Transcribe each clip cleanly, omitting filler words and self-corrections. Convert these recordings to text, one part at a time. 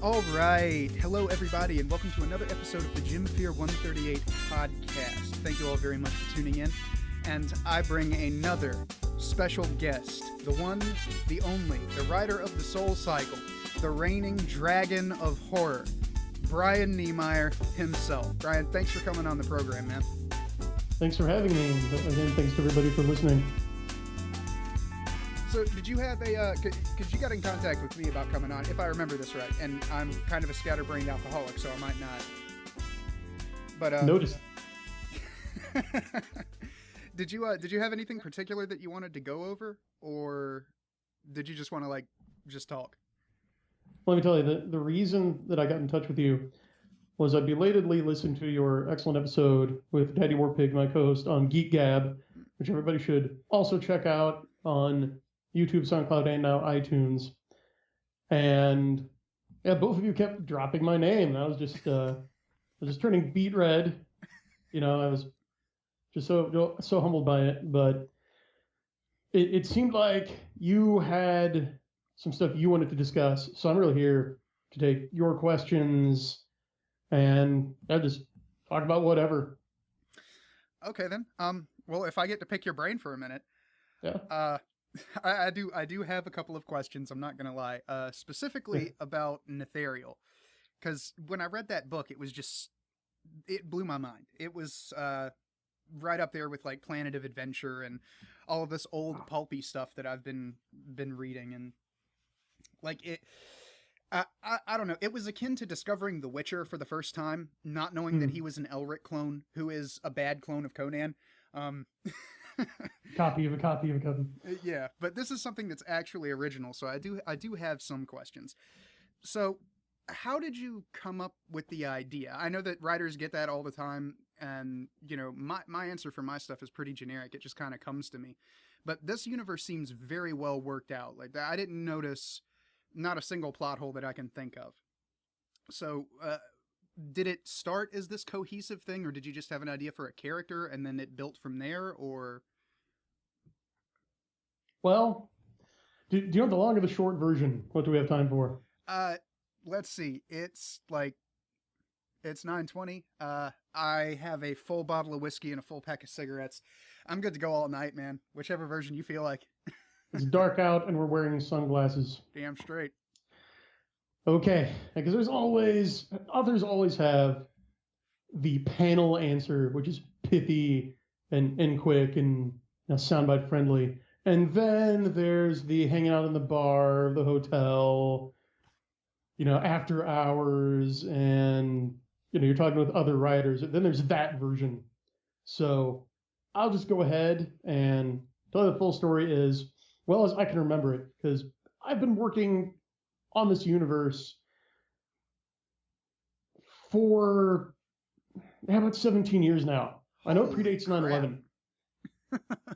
All right. Hello, everybody, and welcome to another episode of the JimFear138 podcast. Thank you all very much for tuning in. And I bring another special guest, the one, the only, the writer of the Soul Cycle, the reigning dragon of horror, Brian Niemeier himself. Brian, thanks for coming on the program, man. Thanks for having me. Again, thanks to everybody for listening. So did you have a, because you got in contact with me about coming on, if I remember this right, and I'm kind of a scatterbrained alcoholic, so I might not. But Notice. Did you have anything particular that you wanted to go over, or did you just want to just talk? Let me tell you, the reason that I got in touch with you was I belatedly listened to your excellent episode with Daddy Warpig, my co-host, on Geek Gab, which everybody should also check out on YouTube, SoundCloud, and now iTunes. And yeah, both of you kept dropping my name. I was just turning beet red. You know, I was just so humbled by it. But it seemed like you had some stuff you wanted to discuss. So I'm really here to take your questions and just talk about whatever. Okay then. Well, if I get to pick your brain for a minute. Yeah. I do have a couple of questions, I'm not going to lie, specifically about Netherial, because when I read that book, it blew my mind. It was right up there with like Planet of Adventure and all of this old pulpy stuff that I've been reading, and like it, I don't know, it was akin to discovering The Witcher for the first time, not knowing that he was an Elric clone, who is a bad clone of Conan. Copy of a copy of a copy. Yeah, but this is something that's actually original, so I do have some questions. So, how did you come up with the idea? I know that writers get that all the time, and you know, my answer for my stuff is pretty generic. It just kind of comes to me. But this universe seems very well worked out. Like I didn't notice not a single plot hole that I can think of. So, did it start as this cohesive thing, or did you just have an idea for a character and then it built from there, or? Well, do you want the long or the short version? What do we have time for? Let's see. It's 9:20. I have a full bottle of whiskey and a full pack of cigarettes. I'm good to go all night, man. Whichever version you feel like. It's dark out and we're wearing sunglasses. Damn straight. Okay, because authors always have the panel answer, which is pithy and quick and soundbite friendly. And then there's the hanging out in the bar, the hotel, after hours, and you're talking with other writers. Then there's that version. So I'll just go ahead and tell you the full story as well as I can remember it, because I've been working on this universe for about 17 years now. I know it predates 9/11.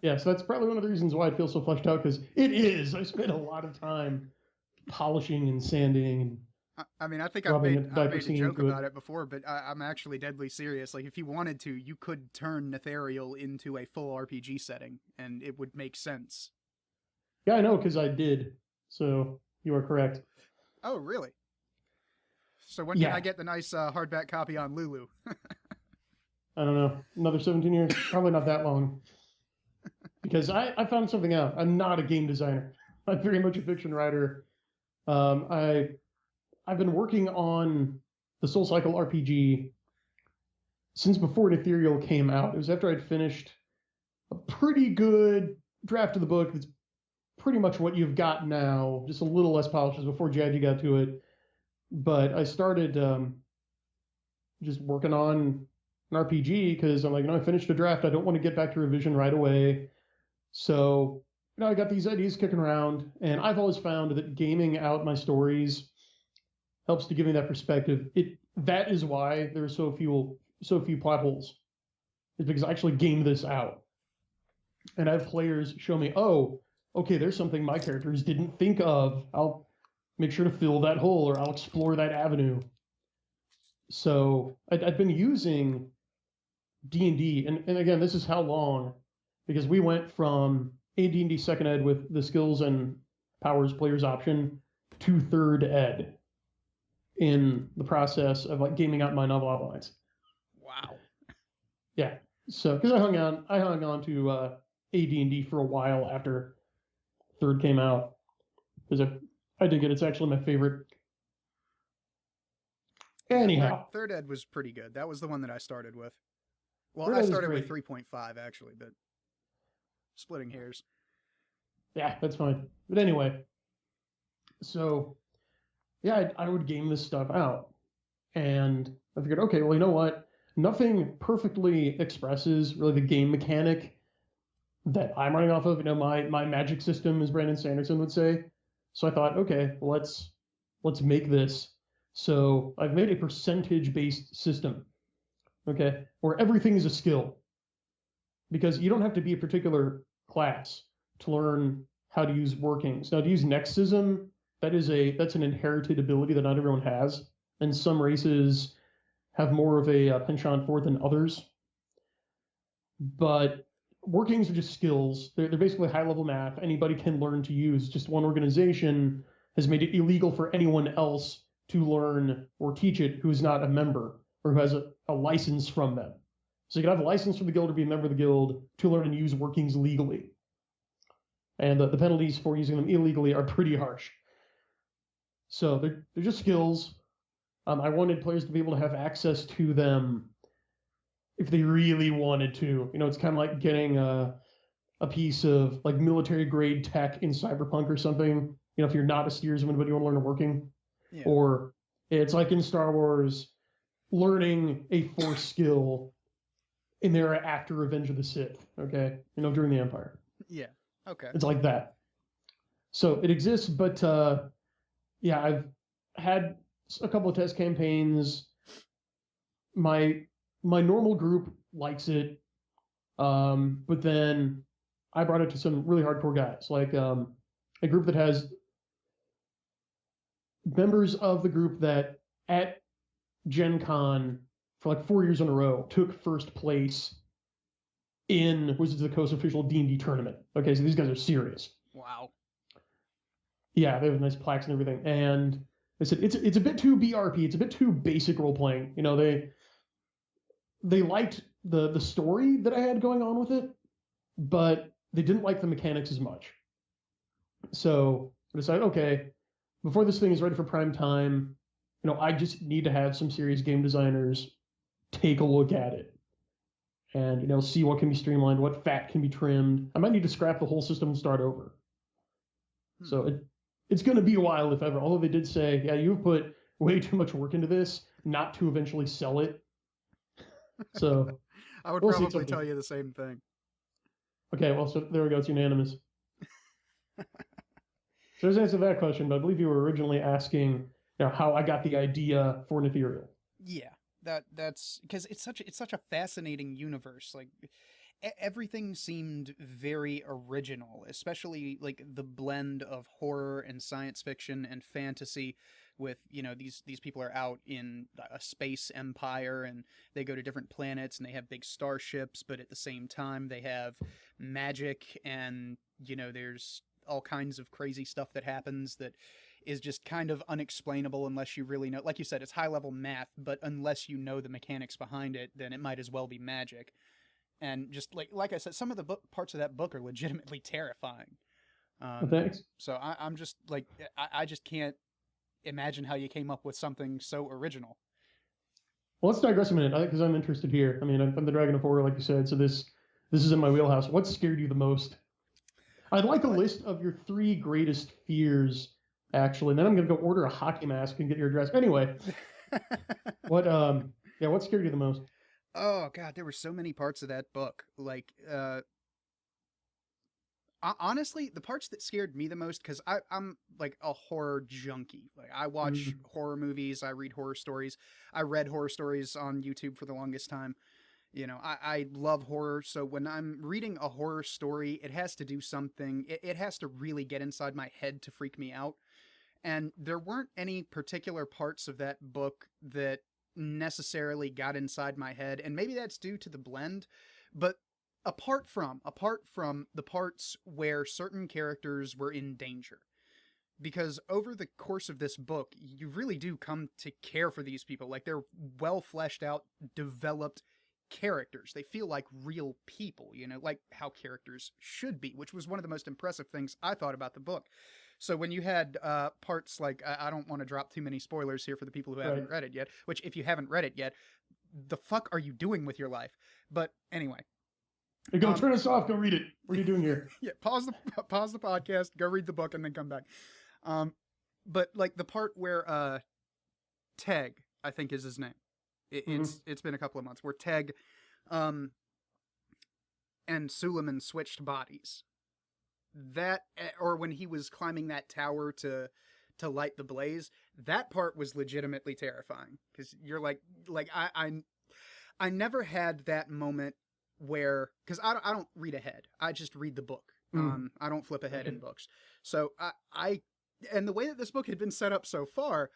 Yeah, so that's probably one of the reasons why it feels so fleshed out, because it is. I spent a lot of time polishing and sanding. And I mean, I think I've made a joke about it before, but I'm actually deadly serious. Like, if you wanted to, you could turn Netherial into a full RPG setting, and it would make sense. Yeah, I know, because I did. So you are correct. Oh, really? So when can I get the nice hardback copy on Lulu? I don't know. Another 17 years? Probably not that long. Because I found something out. I'm not a game designer. I'm very much a fiction writer. I've been working on the Soul Cycle RPG since before Netherial came out. It was after I'd finished a pretty good draft of the book. It's pretty much what you've got now, just a little less polished as before Jadji got to it. But I started just working on an RPG because I'm like, I finished a draft. I don't want to get back to revision right away. So, I got these ideas kicking around, and I've always found that gaming out my stories helps to give me that perspective. That is why there are so few plot holes. It's because I actually game this out. And I have players show me, oh, okay, there's something my characters didn't think of. I'll make sure to fill that hole, or I'll explore that avenue. So I've been using D&D, and again, this is how long, because we went from AD&D second ed with the skills and powers players option to third ed. in the process of like gaming out my novel outlines. Wow. Yeah. So, because I hung on to AD&D for a while after third came out, because I dig it. It's actually my favorite. Anyhow, Yeah, third ed was pretty good. That was the one that I started with. Well, third I ed is started with great. 3.5 actually, but splitting hairs. Yeah, that's fine. But anyway, so yeah, I would game this stuff out, and I figured, okay, well, you know what? Nothing perfectly expresses really the game mechanic that I'm running off of. You know, my magic system, as Brandon Sanderson would say. So I thought, okay, well, let's make this. So I've made a percentage-based system, okay, where everything is a skill, because you don't have to be a particular class to learn how to use workings. Now, to use nexism, that's an inherited ability that not everyone has, and some races have more of a penchant for it than others. But workings are just skills. They're basically high-level math. Anybody can learn to use. Just one organization has made it illegal for anyone else to learn or teach it who is not a member or who has a license from them. So you can have a license from the guild or be a member of the guild to learn and use workings legally. And the penalties for using them illegally are pretty harsh. So they're just skills. I wanted players to be able to have access to them if they really wanted to. You know, it's kind of like getting a piece of like military grade tech in Cyberpunk or something. You know, if you're not a steersman but you want to learn a working, Yeah. or it's like in Star Wars, learning a force skill in there after Revenge of the Sith. Okay, you know, during the Empire. Yeah. Okay. It's like that. So it exists, but yeah, I've had a couple of test campaigns. My normal group likes it, but then I brought it to some really hardcore guys, like a group that has members of the group that at Gen Con for like 4 years in a row took first place in Wizards of the Coast official D&D tournament. Okay, so these guys are serious. Wow. Yeah, they have nice plaques and everything. And they said it's a bit too BRP. It's a bit too basic role playing. You know, they liked the story that I had going on with it, but they didn't like the mechanics as much. So I decided, okay, before this thing is ready for prime time, you know, I just need to have some serious game designers take a look at it and, you know, see what can be streamlined, what fat can be trimmed. I might need to scrap the whole system and start over. So it's going to be a while, if ever. Although they did say, yeah, you've put way too much work into this not to eventually sell it. So I would we'll probably tell you the same thing. Okay, well, so there we go. It's unanimous. So there's an answer to that question, but I believe you were originally asking, you know, how I got the idea for an ethereal. Yeah, that's because it's such a fascinating universe. Like everything seemed very original, especially like the blend of horror and science fiction and fantasy. With, you know, these people are out in a space empire and they go to different planets and they have big starships, but at the same time they have magic and, you know, there's all kinds of crazy stuff that happens that is just kind of unexplainable unless you really know. Like you said, it's high level math, but unless you know the mechanics behind it, then it might as well be magic. And just like I said, some of the parts of that book are legitimately terrifying. Thanks. So I'm just like, I just can't imagine how you came up with something so original. Well, let's digress a minute, because I'm interested here. I mean, I'm the Dragon of Horror, like you said, so this is in my wheelhouse. What scared you the most? I'd like a list of your 3 greatest fears, actually. And then I'm going to go order a hockey mask and get your address. Anyway, what scared you the most? Oh God, there were so many parts of that book. Like, honestly, the parts that scared me the most, because I'm like a horror junkie. Like I watch horror movies, I read horror stories. I read horror stories on YouTube for the longest time. You know, I love horror, so when I'm reading a horror story, it has to do something. It has to really get inside my head to freak me out. And there weren't any particular parts of that book that necessarily got inside my head, and maybe that's due to the blend, but apart from the parts where certain characters were in danger, because over the course of this book, you really do come to care for these people. Like, they're well fleshed out, developed characters. They feel like real people, like how characters should be, which was one of the most impressive things I thought about the book. So when you had parts like, I don't want to drop too many spoilers here for the people who haven't read it yet, which if you haven't read it yet, the fuck are you doing with your life? But anyway. Hey, go turn us off. Go read it. What are you doing here? Yeah, pause the podcast, go read the book, and then come back. But like the part where Teg, I think is his name. It's been a couple of months where Teg and Suleiman switched bodies. That, or when he was climbing that tower to light the blaze, that part was legitimately terrifying, because you're like I never had that moment where, because I don't read ahead, I just read the book. I don't flip ahead in books. So I and the way that this book had been set up so far,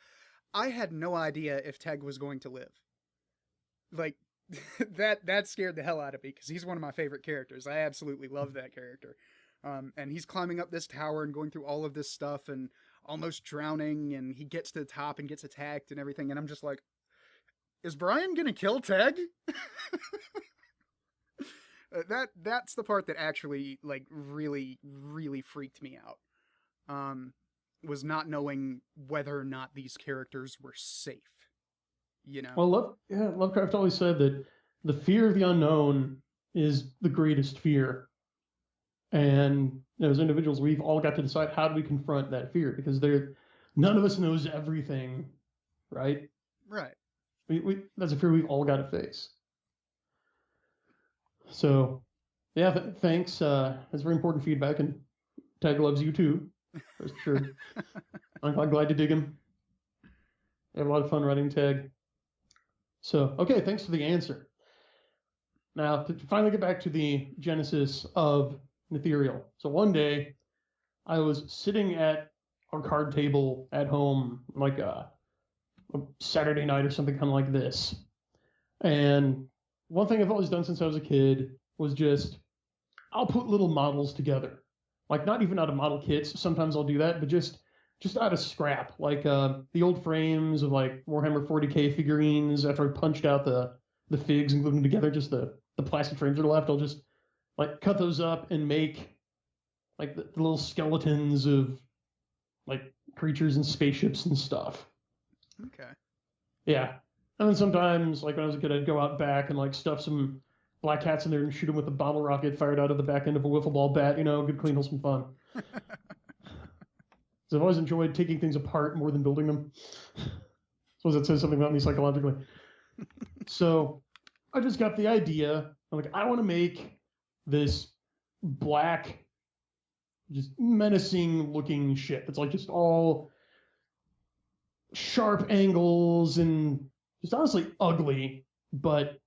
I had no idea if Teg was going to live. Like, that scared the hell out of me, because he's one of my favorite characters. I absolutely love that character. And he's climbing up this tower and going through all of this stuff and almost drowning, and he gets to the top and gets attacked and everything, and I'm just like, is Brian gonna kill Teg? That's the part that actually, like, really, really freaked me out. Was not knowing whether or not these characters were safe. Well, Lovecraft always said that the fear of the unknown is the greatest fear. And as individuals, we've all got to decide, how do we confront that fear? Because none of us knows everything, right? Right. That's a fear we've all got to face. So, yeah, thanks. That's very important feedback, and Tag loves you too, for sure. I'm glad to dig him. I have a lot of fun writing Tag. So, okay, thanks for the answer. Now, to finally get back to the genesis of Ethereal. So one day, I was sitting at our card table at home, like a Saturday night or something kind of like this. And one thing I've always done since I was a kid was just, I'll put little models together. Like, not even out of model kits. Sometimes I'll do that, but just out of scrap. Like the old frames of like Warhammer 40K figurines. After I punched out the figs and glued them together, just the plastic frames that are left, I'll just like cut those up and make like the little skeletons of like creatures and spaceships and stuff. Okay. Yeah. And then sometimes, like when I was a kid, I'd go out back and like stuff some black cats in there and shoot them with a bottle rocket fired out of the back end of a wiffle ball bat. Good, clean, wholesome fun. So I've always enjoyed taking things apart more than building them. Suppose that says something about me psychologically. So I just got the idea. I'm like, I want to make this black, just menacing looking ship. It's like just all sharp angles and just honestly ugly, but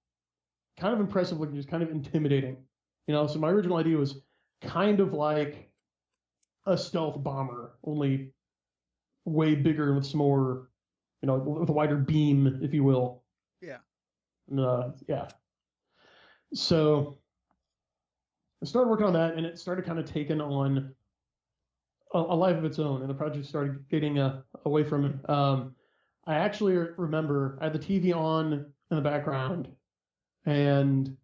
kind of impressive looking, just kind of intimidating. So my original idea was kind of like a stealth bomber, only way bigger and with some more, with a wider beam, if you will. Yeah. Yeah. So I started working on that, and it started kind of taking on a life of its own, and the project started getting away from it. I actually remember I had the TV on in the background, and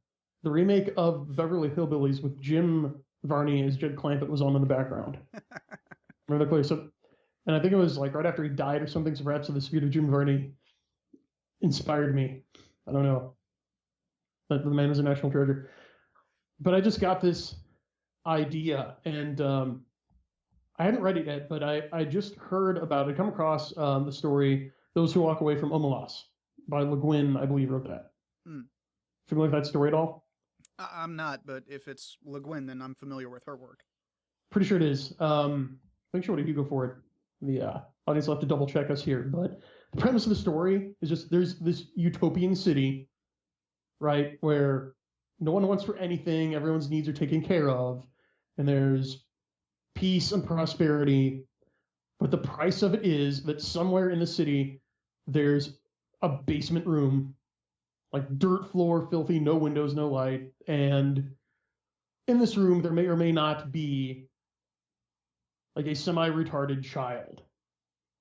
the remake of Beverly Hillbillies with Jim Varney as Jed Clampett was on in the background. Remember that clearly? So, and I think it was like right after he died or something, so perhaps the spirit of Jim Varney inspired me. I don't know. But the man was a national treasure. But I just got this idea, and I hadn't read it yet, but I just heard about it. I come across the story, Those Who Walk Away from Omelas, by Le Guin, I believe, wrote that. Familiar with that story at all? I'm not, but if it's Le Guin, then I'm familiar with her work. Pretty sure it is. Make sure what Hugo for it. The audience will have to double check us here, but the premise of the story is just there's this utopian city, right, where no one wants for anything, everyone's needs are taken care of, and there's peace and prosperity, but the price of it is that somewhere in the city there's a basement room, like dirt floor, filthy, no windows, no light, and in this room there may or may not be like a semi-retarded child.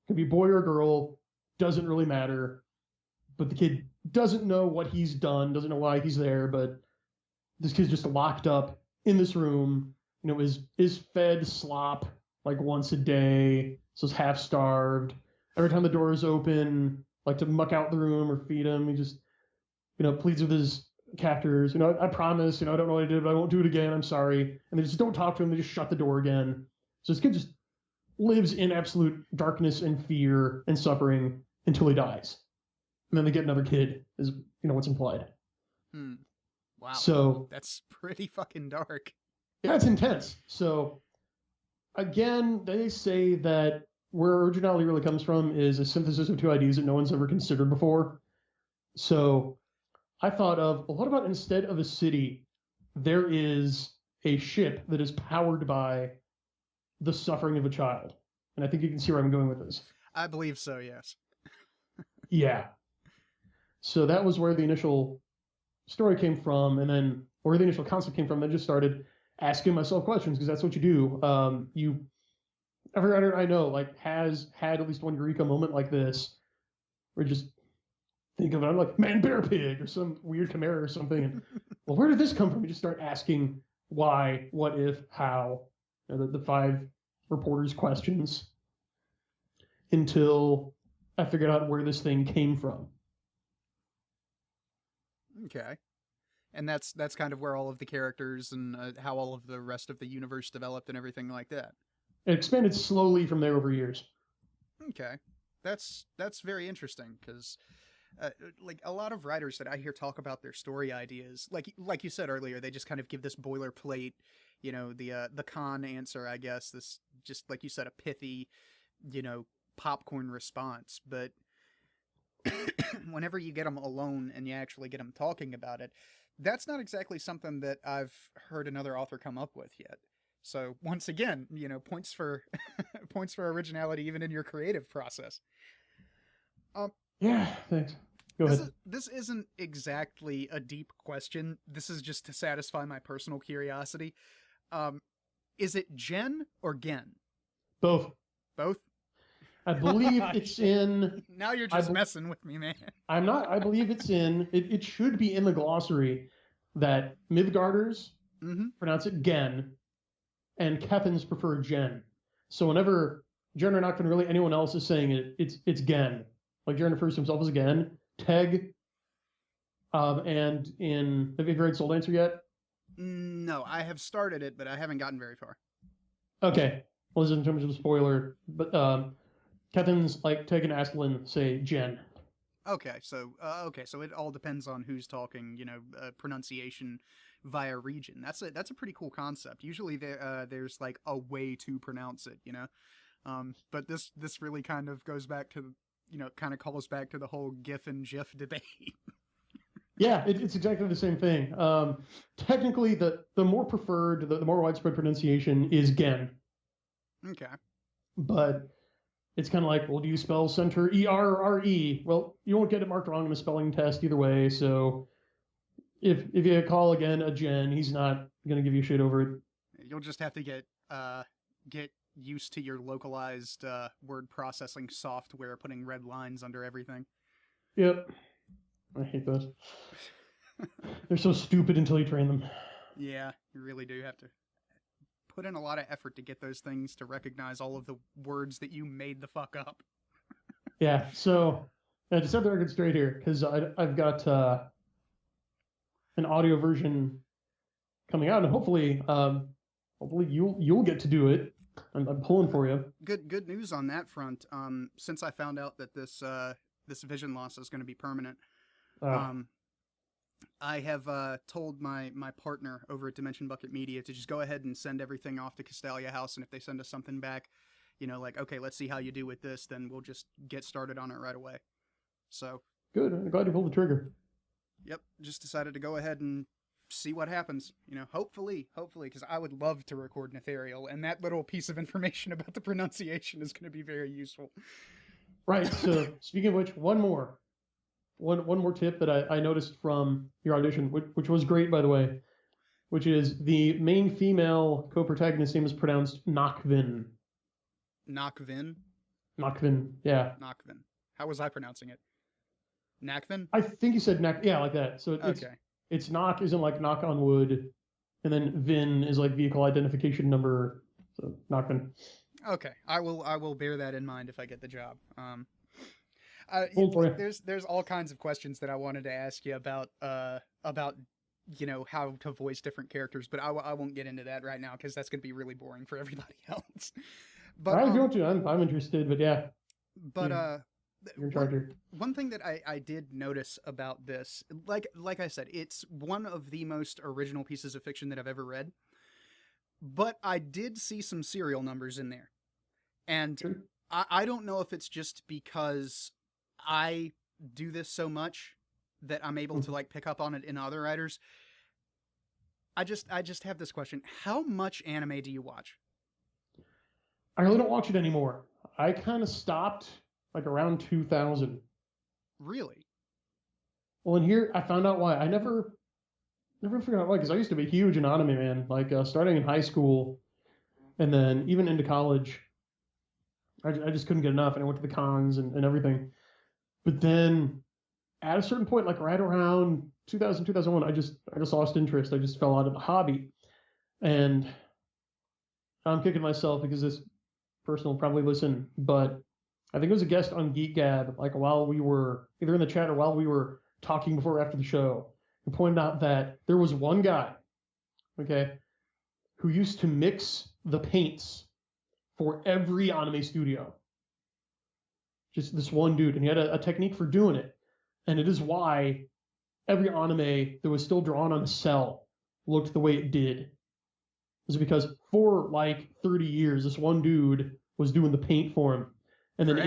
Could be boy or girl, doesn't really matter. But the kid doesn't know what he's done, doesn't know why he's there, but this kid's just locked up in this room, is fed slop like once a day, so he's half starved. Every time the door is open, like to muck out the room or feed him, he just, pleads with his captors, I promise, I don't know what I did, but I won't do it again, I'm sorry. And they just don't talk to him, they just shut the door again. So this kid just lives in absolute darkness and fear and suffering until he dies. And then they get another kid, is what's implied. Wow. So that's pretty fucking dark. Yeah, it's intense. So again, they say that where originality really comes from is a synthesis of two ideas that no one's ever considered before. So I thought of, what about instead of a city, there is a ship that is powered by the suffering of a child? And I think you can see where I'm going with this. I believe so, yes. Yeah. So that was where the initial story came from, and then where the initial concept came from. I just started asking myself questions, because that's what you do. Every writer I know has had at least one eureka moment like this, where you just think of it, I'm like, man, bear pig, or some weird chimera or something. And, well, where did this come from? You just start asking why, what if, how, the 5 reporters' questions, until I figured out where this thing came from. Okay. And that's kind of where all of the characters and how all of the rest of the universe developed and everything like that. It expanded slowly from there over years. Okay. That's very interesting, because like a lot of writers that I hear talk about their story ideas, like you said earlier, they just kind of give this boilerplate, the con answer, I guess, this, just like you said, a pithy, popcorn response. But whenever you get them alone and you actually get them talking about it, that's not exactly something that I've heard another author come up with yet. So once again, points for points for originality even in your creative process. Yeah, thanks. Go ahead. This isn't exactly a deep question. This is just to satisfy my personal curiosity. Is it Gen or Gen? Both. Both? I believe it's in... Now you're just messing with me, man. I'm not. I believe it's in... It should be in the glossary that Midgarders pronounce it Gen, and Kethans prefer Gen. So whenever Jern or not really anyone else is saying it, it's Gen. Like Jern refers to himself as Gen. Teg, and in... Have you read Soul Dancer yet? No, I have started it, but I haven't gotten very far. Okay. Well, this is in terms of a spoiler, but Kethans, like Teg and Askelin, say Gen. Okay, so it all depends on who's talking, pronunciation via region. That's a pretty cool concept. Usually there's like a way to pronounce it, but this really kind of goes back to, kind of calls back to the whole GIF and GIF debate. Yeah, it's exactly the same thing. Technically, the more preferred, the more widespread pronunciation is Gen. Okay. But it's kind of like, well, do you spell center E-R or R-E? Well, you won't get it marked wrong in a spelling test either way, so if you call again a Gen, he's not going to give you shit over it. You'll just have to get used to your localized word processing software putting red lines under everything. Yep. I hate those. They're so stupid until you train them. Yeah, you really do have to put in a lot of effort to get those things to recognize all of the words that you made the fuck up. Yeah, so to set the record straight here, because I've got an audio version coming out, and hopefully you'll get to do it. I'm pulling for you. Good news on that front. Since I found out that this vision loss is going to be permanent, I have told my partner over at Dimension Bucket Media to just go ahead and send everything off to Castalia House, and if they send us something back, like, okay, let's see how you do with this, then we'll just get started on it right away. So good. I'm glad you pulled the trigger. Yep, just decided to go ahead and see what happens. Hopefully, because I would love to record an ethereal, and that little piece of information about the pronunciation is going to be very useful. Right. So speaking of which, one more tip that I noticed from your audition, which was great, by the way, which is the main female co-protagonist name is pronounced Nakvin. Nakvin? Nakvin, yeah. Nakvin. How was I pronouncing it? Nakvin? I think you said Nak, yeah, like that. So Okay. it's knock isn't like knock on wood, and then VIN is like vehicle identification number. So Nakvin. Okay. I will bear that in mind if I get the job. There's all kinds of questions that I wanted to ask you about how to voice different characters, but I won't get into that right now because that's going to be really boring for everybody else. But if you want to, I'm interested, but yeah. But you're in charge here. One thing that I did notice about this, like I said, it's one of the most original pieces of fiction that I've ever read. But I did see some serial numbers in there, and Sure. I don't know if it's just because I do this so much that I'm able to like pick up on it in other writers. I just have this question: how much anime do you watch? I really don't watch it anymore. I kind of stopped like around 2000. Really? Well, and here I found out why. I never figured out why, because I used to be huge in anime, man. Like starting in high school, and then even into college, I just couldn't get enough, and I went to the cons and everything. But then at a certain point, like right around 2000, 2001, I just lost interest. I just fell out of the hobby. And I'm kicking myself because this person will probably listen, but I think it was a guest on Geek Gab, like while we were either in the chat or while we were talking before or after the show, and pointed out that there was one guy, okay, who used to mix the paints for every anime studio. Just this one dude, and he had a technique for doing it. And it is why every anime that was still drawn on a cell looked the way it did. Is because for like 30 years, this one dude was doing the paint for him. And then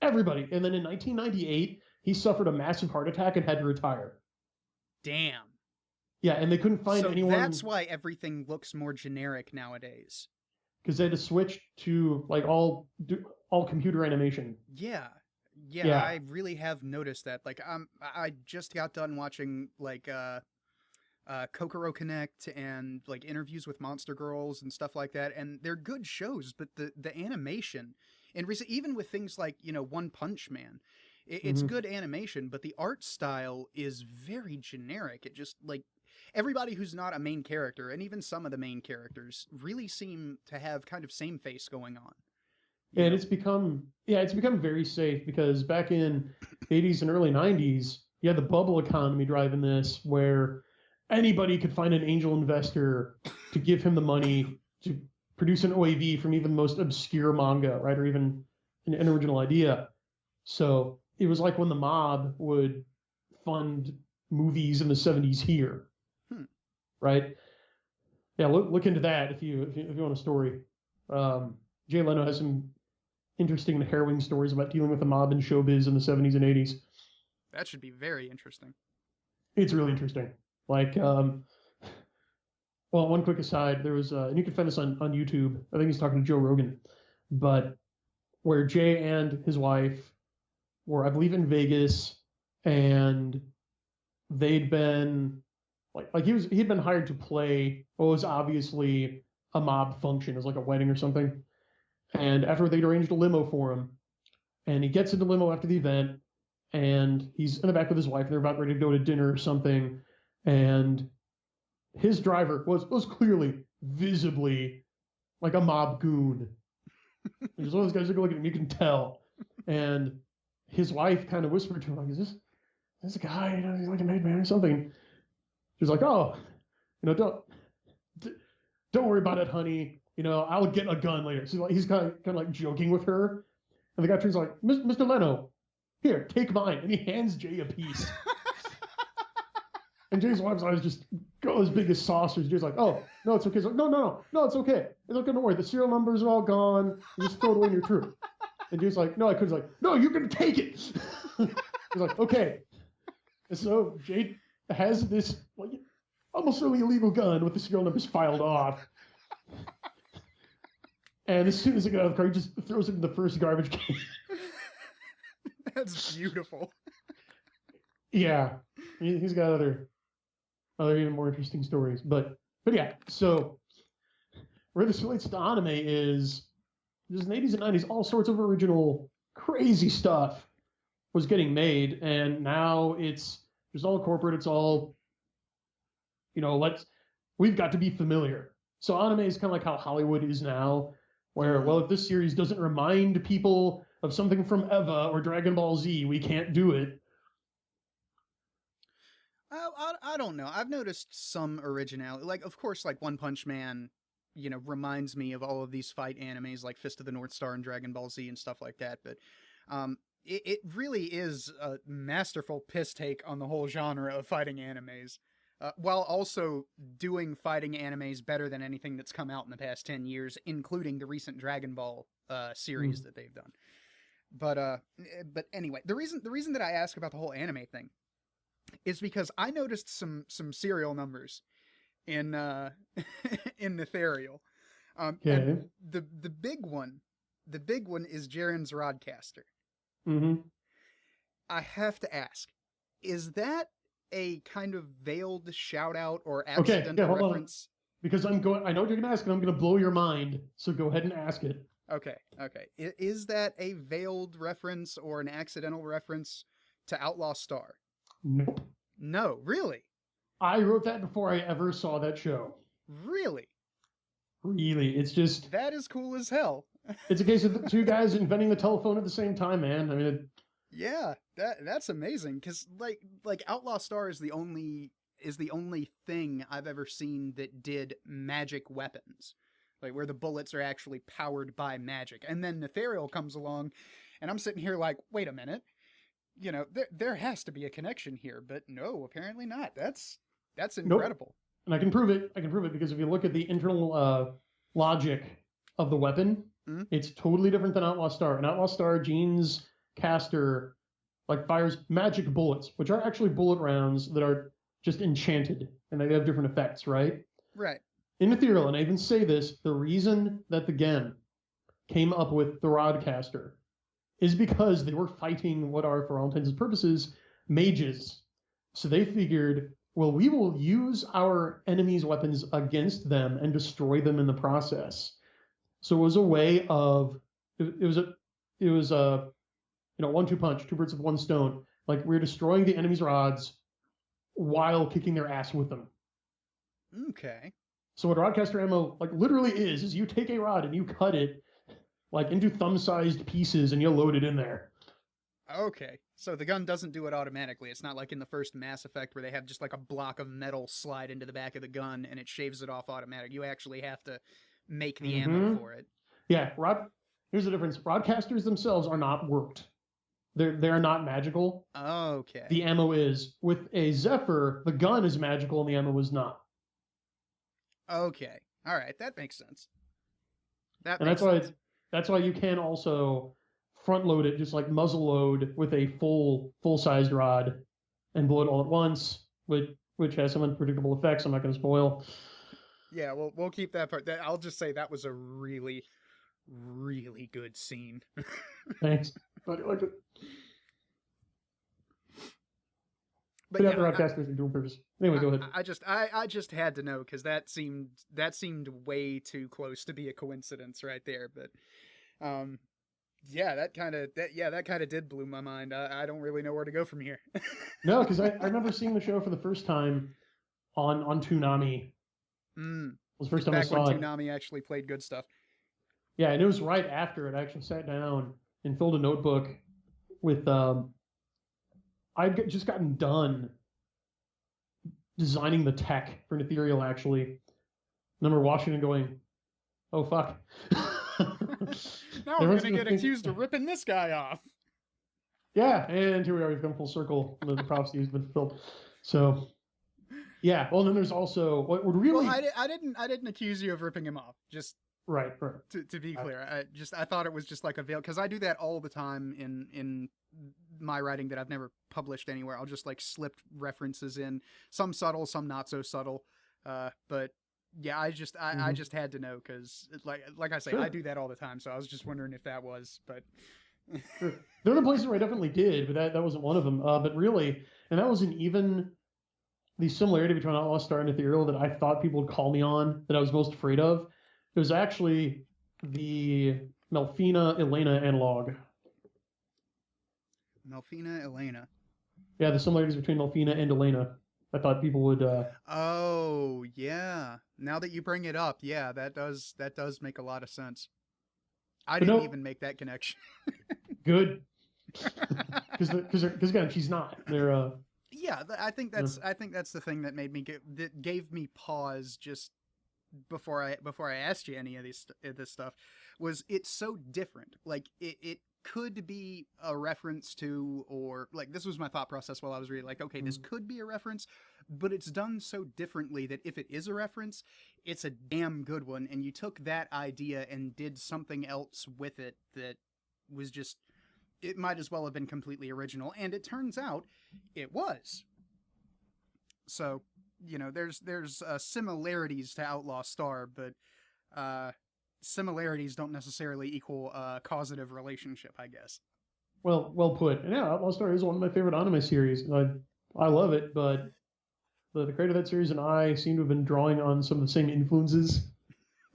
everybody. And then in 1998, he suffered a massive heart attack and had to retire. Damn. Yeah, and they couldn't find anyone. That's why everything looks more generic nowadays. Because they had to switch to like all computer animation. Yeah, I really have noticed that. Like, I just got done watching like Kokoro Connect and like interviews with Monster Girls and stuff like that, and they're good shows. But the animation, and even with things like One Punch Man, it's good animation, but the art style is very generic. It just like everybody who's not a main character, and even some of the main characters, really seem to have kind of same face going on. And it's become very safe, because back in the 80s and early 90s, you had the bubble economy driving this, where anybody could find an angel investor to give him the money to produce an OAV from even the most obscure manga, right? Or even an original idea. So it was like when the mob would fund movies in the 70s here. Right? Yeah, look into that if you want a story. Jay Leno has some interesting and harrowing stories about dealing with the mob in showbiz in the 70s and 80s. That should be very interesting. It's really interesting. Like, well, one quick aside, there was, and you can find this on YouTube. I think he's talking to Joe Rogan, but where Jay and his wife were, I believe, in Vegas, and they'd been like he'd been hired to play what was obviously a mob function. It was like a wedding or something. And after they'd arranged a limo for him, and he gets into the limo after the event, and he's in the back with his wife, and they're about ready to go to dinner or something, and his driver was clearly, visibly, like a mob goon. There's one of those guys that look at him, you can tell. And his wife kind of whispered to him, like, is this a guy, he's like a made man or something. She's like, oh, don't worry about it, honey. I'll get a gun later. So he's kind of like joking with her. And the guy turns like, Mr. Leno, here, take mine. And he hands Jay a piece. And Jay's wife's eyes just go as big as saucers. Jay's like, oh, no, it's okay. He's like, no, it's okay. It's okay, don't worry. The serial numbers are all gone. You just throw it away in your troop. And Jay's like, no, I couldn't. He's like, no, you can take it. He's like, okay. And so Jay has this like almost really illegal gun with the serial numbers filed off. And as soon as they get out of the car, he just throws it in the first garbage can. That's beautiful. Yeah. He's got other even more interesting stories. But yeah, so where this relates to anime is just in the 80s and 90s, all sorts of original crazy stuff was getting made, and now it's just all corporate. It's all, we've got to be familiar. So anime is kind of like how Hollywood is now, where, well, if this series doesn't remind people of something from Eva or Dragon Ball Z, we can't do it. I don't know. I've noticed some originality. Like, of course, like One Punch Man, reminds me of all of these fight animes like Fist of the North Star and Dragon Ball Z and stuff like that. But it really is a masterful piss take on the whole genre of fighting animes, while also doing fighting animes better than anything that's come out in the past 10 years, including the recent Dragon Ball series that they've done. But anyway, the reason that I ask about the whole anime thing is because I noticed some serial numbers in in Ethereal. And the big one is Jaren's Rodcaster. Mm-hmm. I have to ask, is that a kind of veiled shout out or accidental reference? Because I know what you're going to ask, and I'm going to blow your mind. So go ahead and ask it. Okay. Is that a veiled reference or an accidental reference to Outlaw Star? Nope. No, really? I wrote that before I ever saw that show. Really? Really. It's just... That is cool as hell. It's a case of the two guys inventing the telephone at the same time, man. I mean... Yeah, that's amazing, because like Outlaw Star is the only thing I've ever seen that did magic weapons. Like, where the bullets are actually powered by magic. And then Ethereal comes along, and I'm sitting here like, wait a minute. There has to be a connection here, but no, apparently not. That's incredible. Nope. And I can prove it. Because if you look at the internal logic of the weapon, it's totally different than Outlaw Star. In Outlaw Star, Gene's caster fires magic bullets, which are actually bullet rounds that are just enchanted, and they have different effects, right? Right. In Ethereal, and I even say this, the reason that the Gen came up with the Rodcaster is because they were fighting what are, for all intents and purposes, mages. So they figured, well, we will use our enemies' weapons against them and destroy them in the process. So it was a way of, it was a 1-2 punch, 2 birds with 1 stone. Like, we're destroying the enemy's rods while kicking their ass with them. Okay. So what Rodcaster ammo literally is you take a rod and you cut it into thumb-sized pieces and you load it in there. Okay. So the gun doesn't do it automatically. It's not like in the first Mass Effect where they have just a block of metal slide into the back of the gun and it shaves it off automatic. You actually have to make the ammo for it. Yeah. Here's the difference. Rodcasters themselves are not worked. They're not magical. Okay. The ammo is. With a Zephyr, the gun is magical and the ammo is not. Okay. All right. That makes sense. That's why you can also front load it, just muzzle load with a full-sized rod and blow it all at once, which has some unpredictable effects I'm not going to spoil. Yeah, we'll keep that part. I'll just say that was a really, really good scene. Thanks. But yeah, the Rodcasters are dual purpose. Anyway, go ahead. I just had to know because that seemed way too close to be a coincidence right there. But that kind of did blow my mind. I don't really know where to go from here. No, because I remember seeing the show for the first time on Toonami. It was the first time I saw it. Back when Toonami actually played good stuff. Yeah, and it was right after it. I actually sat down and filled a notebook with I'd just gotten done designing the tech for an Ethereal, actually. And I remember watching and going, oh, fuck. Now we're going to get accused of ripping this guy off. Yeah, and here we are. We've come full circle. The prophecy has been fulfilled. So, yeah. Well, then there's also what would really... Well, I didn't accuse you of ripping him off. Just... Right. To be clear, I thought it was just like a veil, because I do that all the time in my writing that I've never published anywhere. I'll just slip references in, some subtle, some not so subtle. But yeah, I just had to know because like I say, sure. I do that all the time. So I was just wondering if that was, but. Sure. There are places where I definitely did, but that wasn't one of them. But really, and that wasn't even the similarity between Outlaw Star and Ethereal that I thought people would call me on, that I was most afraid of. It was actually the Melfina Elena analog. Melfina Elena. Yeah, the similarities between Melfina and Elena. I thought people would. Oh yeah. Now that you bring it up, yeah, that does make a lot of sense. I But didn't no, even make that connection. good. Because again, she's not. They're. Yeah, I think that's the thing that made me that gave me pause just before I asked you any of this stuff, was it's so different. Like it could be a reference to, or like this was my thought process while I was reading, like, okay, this could be a reference, but it's done so differently that if it is a reference, it's a damn good one. And you took that idea and did something else with it that was just, it might as well have been completely original. And it turns out it was. So, you know, there's similarities to Outlaw Star, but similarities don't necessarily equal a causative relationship, I guess. Well put. And yeah, Outlaw Star is one of my favorite anime series. I love it, but the creator of that series and I seem to have been drawing on some of the same influences,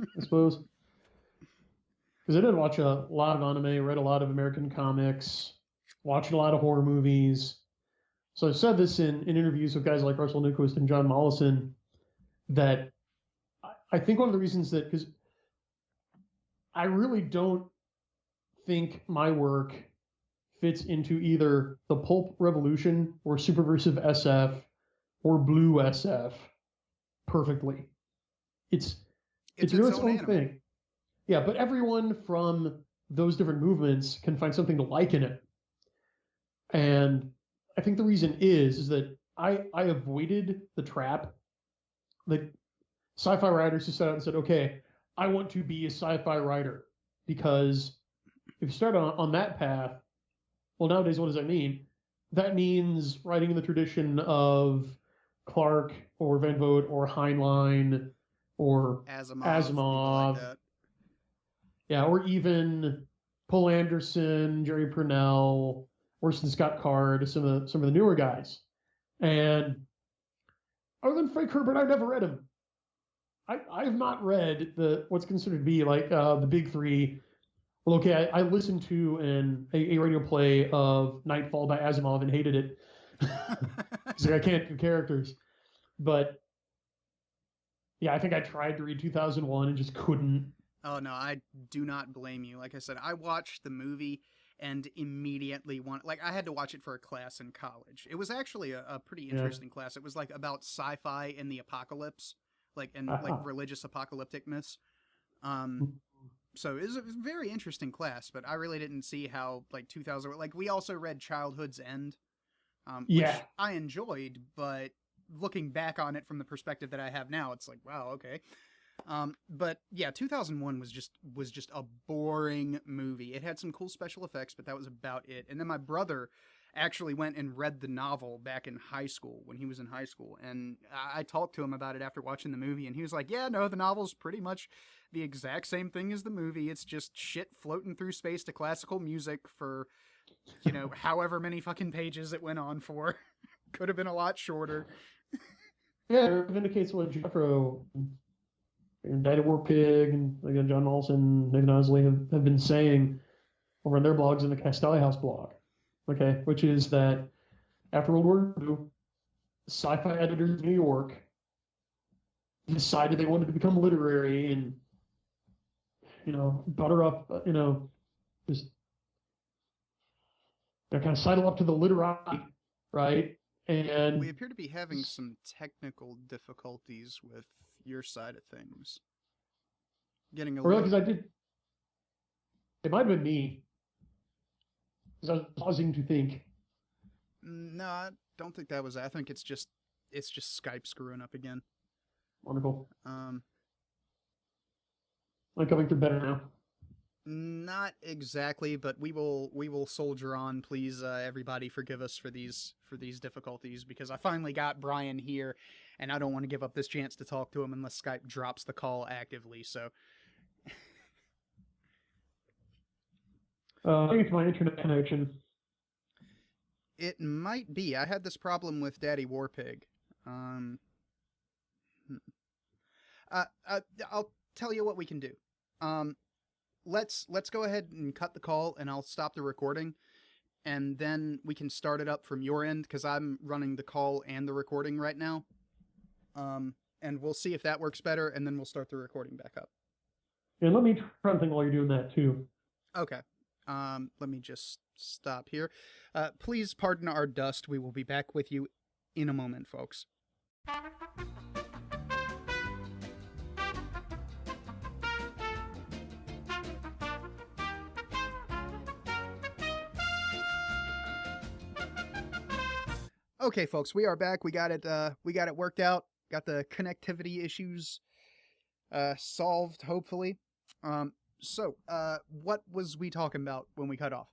I suppose. Because I did watch a lot of anime, read a lot of American comics, watched a lot of horror movies. So I've said this in interviews with guys like Russell Nyquist and John Mollison, that I think one of the reasons that, because I really don't think my work fits into either the pulp revolution or superversive SF or blue SF perfectly. It's its own thing. Yeah, but everyone from those different movements can find something to like in it. And I think the reason is that I avoided the trap that sci-fi writers who set out and said, okay, I want to be a sci-fi writer. Because if you start on that path, well, nowadays, what does that mean? That means writing in the tradition of Clarke or Van Vogt or Heinlein or Asimov. Like that. Yeah, or even Paul Anderson, Jerry Purnell, Orson Scott Card, some of the newer guys. And other than Frank Herbert, I've never read him. I have not read what's considered to be like the big three. Well, okay, I listened to a radio play of Nightfall by Asimov and hated it because I can't do characters. But yeah, I think I tried to read 2001 and just couldn't. Oh no, I do not blame you. Like I said, I watched the movie and immediately I had to watch it for a class in college. It was actually a pretty interesting class. It was like about sci-fi and the apocalypse, like religious apocalypticness. So it was a very interesting class, but I really didn't see how 2000, we also read Childhood's End, which I enjoyed, but looking back on it from the perspective that I have now, it's like, wow, okay. But yeah, 2001 was just a boring movie. It had some cool special effects, but that was about it. And then my brother actually went and read the novel back in high school, when he was in high school. And I talked to him about it after watching the movie, and he was like, yeah, no, the novel's pretty much the exact same thing as the movie. It's just shit floating through space to classical music for, however many fucking pages it went on for. Could have been a lot shorter. Yeah, it vindicates what Jeffro and Died of War Pig and again John Olson, Nick Nosley have been saying over on their blogs in the Castelli House blog. Okay, which is that after World War II, sci-fi editors in New York decided they wanted to become literary and butter up, just kind of sidle up to the literati, right? And we appear to be having some technical difficulties with your side of things. Getting a little. Because I did. It might have been me. Because I was pausing to think. No, I don't think that was. I think it's just Skype screwing up again. Wonderful. Am I coming through better now? Not exactly, but we will soldier on. Please, everybody, forgive us for these difficulties, because I finally got Brian here, and I don't want to give up this chance to talk to him unless Skype drops the call actively. So, I think it's my internet connection. It might be. I had this problem with Daddy Warpig. I'll tell you what we can do. let's go ahead and cut the call, and I'll stop the recording, and then we can start it up from your end because I'm running the call and the recording right now. And we'll see if that works better, and then we'll start the recording back up. And let me try and think while you're doing that too. Okay. Let me just stop here. Please pardon our dust. We will be back with you in a moment, folks. Okay, folks, we are back. We got it worked out. Got the connectivity issues solved, hopefully. So, what was we talking about when we cut off?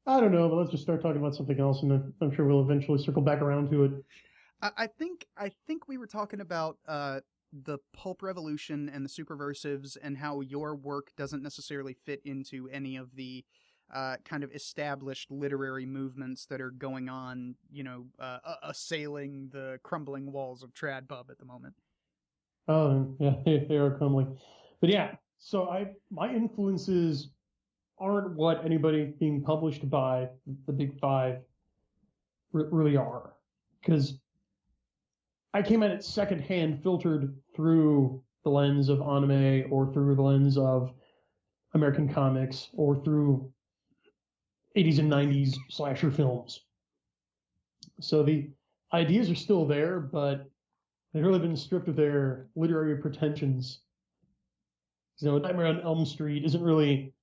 I don't know, but let's just start talking about something else, and then I'm sure we'll eventually circle back around to it. I think we were talking about the pulp revolution and the superversives, and how your work doesn't necessarily fit into any of the kind of established literary movements that are going on, assailing the crumbling walls of Trad Pub at the moment. Oh, yeah, they are crumbling. But yeah, so my influences aren't what anybody being published by the Big Five really are. Because I came at it secondhand, filtered through the lens of anime, or through the lens of American comics, or through 80s and 90s slasher films. So the ideas are still there, but they've really been stripped of their literary pretensions. Nightmare on Elm Street isn't really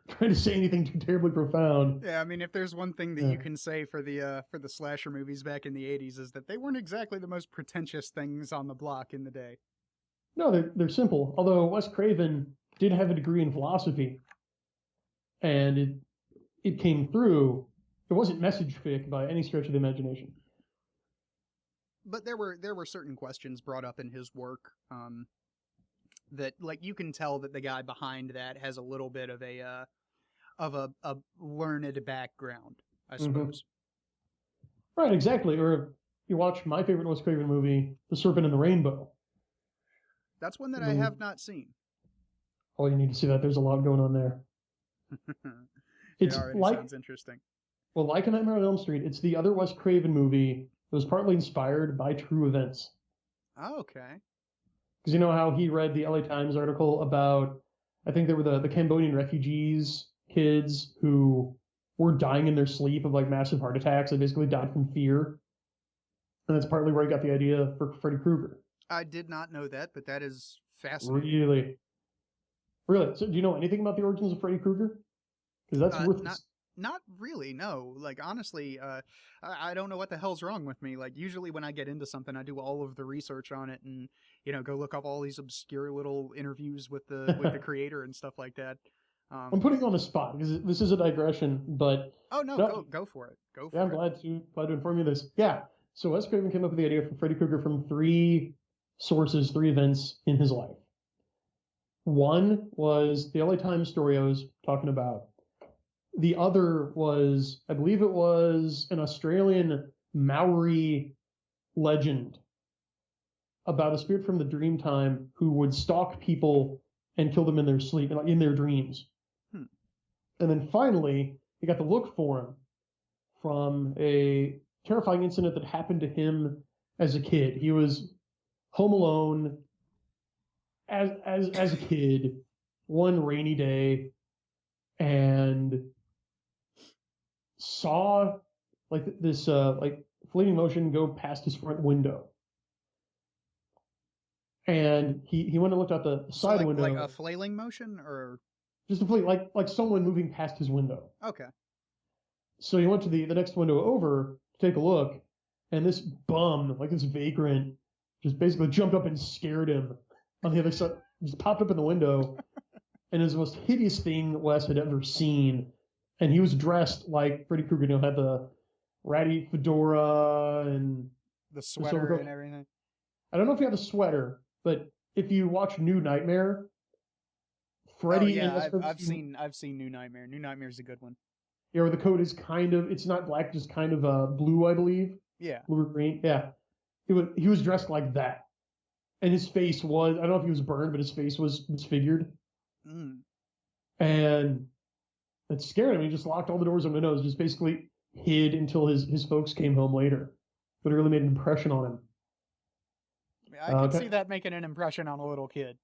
trying to say anything too terribly profound. Yeah, I mean, if there's one thing that you can say for the slasher movies back in the 80s is that they weren't exactly the most pretentious things on the block in the day. No, they're simple. Although Wes Craven did have a degree in philosophy, and it came through. It wasn't message fic by any stretch of the imagination. But there were certain questions brought up in his work that, like, you can tell that the guy behind that has a little bit of a learned background, I suppose. Mm-hmm. Right, exactly. Or you watch my favorite Wes Craven movie, The Serpent and the Rainbow. That's one that I have not seen. Oh, you need to see that. There's a lot going on there. It already sounds interesting. Well, like A Nightmare on Elm Street, it's the other Wes Craven movie that was partly inspired by true events. Oh, okay. Because you know how he read the LA Times article about, I think they were the Cambodian refugees, kids who were dying in their sleep of like massive heart attacks. They basically died from fear. And that's partly where he got the idea for Freddy Krueger. I did not know that, but that is fascinating. Really? So do you know anything about the origins of Freddy Krueger? Because that's worth Not really, no. Like, honestly, I don't know what the hell's wrong with me. Like, usually when I get into something, I do all of the research on it and, go look up all these obscure little interviews with the creator and stuff like that. I'm putting you on the spot because this is a digression, but... Oh, no, go for it. I'm glad to inform you this. Yeah, so Wes Craven came up with the idea for Freddy Krueger from three sources, three events in his life. One was the LA Times story I was talking about. The other was, I believe it was an Australian Maori legend about a spirit from the dream time who would stalk people and kill them in their sleep, in their dreams. And then finally, he got the look for him from a terrifying incident that happened to him as a kid. He was home alone as a kid one rainy day and saw like this like fleeting motion go past his front window. And he went and looked out the side window. Like a flailing motion, or just a flea, like someone moving past his window. Okay. So he went to the next window over to take a look, and this bum, like this vagrant, just basically jumped up and scared him on the other side. Just popped up in the window, and it was the most hideous thing Wes had ever seen. And he was dressed like Freddy Krueger, had the ratty fedora and the sweater and everything. I don't know if he had the sweater, but if you watch New Nightmare, Freddy. Oh, yeah, I've seen New Nightmare. New Nightmare's a good one. Yeah, where the coat is it's not black, just kind of blue, I believe. Yeah. Blue or green. Yeah. He was dressed like that. And his face was, I don't know if he was burned, but his face was disfigured. Mm. And it scared him. He just locked all the doors and windows, just basically hid until his folks came home later. But it really made an impression on him. I could see that making an impression on a little kid.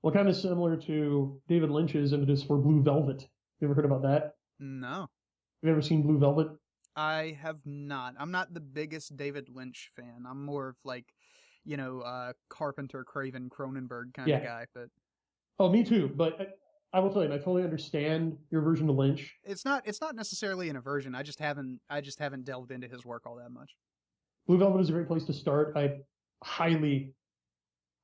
Well, kind of similar to David Lynch's impetus for Blue Velvet. You ever heard about that? No. Have you ever seen Blue Velvet? I have not. I'm not the biggest David Lynch fan. I'm more of like, Carpenter, Craven, Cronenberg kind of guy. But oh, me too. But I will tell you, I totally understand your version of Lynch. It's not necessarily an aversion. I just haven't delved into his work all that much. Blue Velvet is a great place to start. I highly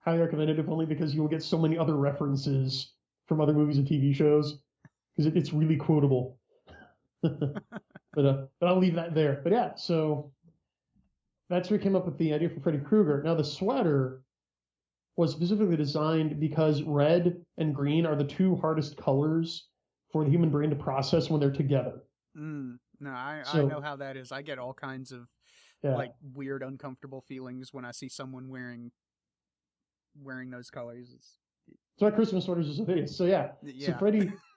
recommend it, if only because you'll get so many other references from other movies and TV shows, because it's really quotable. but I'll leave that there. But yeah, so that's where he came up with the idea for Freddy Krueger. Now the sweater was specifically designed because red and green are the two hardest colors for the human brain to process when they're together. No, I know how that is. I get all kinds of like weird, uncomfortable feelings when I see someone wearing those colors. So my Christmas sweaters is a video. So yeah. So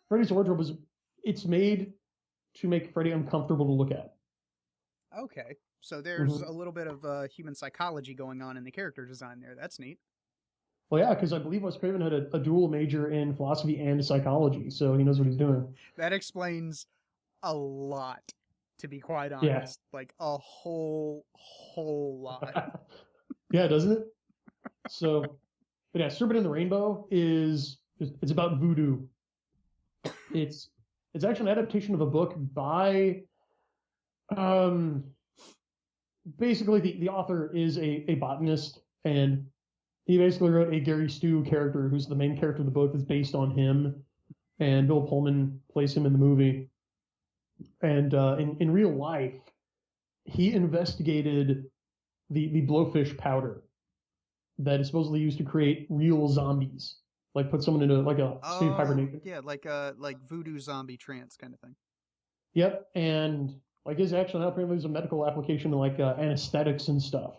Freddy's wardrobe it's made to make Freddy uncomfortable to look at. Okay. So there's a little bit of human psychology going on in the character design there. That's neat. Well, yeah, because I believe Wes Craven had a dual major in philosophy and psychology, so he knows what he's doing. That explains a lot, to be quite honest. Yeah. Like a whole lot. Yeah, doesn't it? So, but yeah, Serpent and the Rainbow it's about voodoo. It's actually an adaptation of a book by, basically the author is a botanist, and he basically wrote a Gary Stu character who's the main character of the book that's based on him, and Bill Pullman plays him in the movie. And in real life, he investigated the blowfish powder that is supposedly used to create real zombies, like put someone into like a state of hibernation. Yeah, like voodoo zombie trance kind of thing. Yep, and like his actually now apparently there's a medical application to like anesthetics and stuff.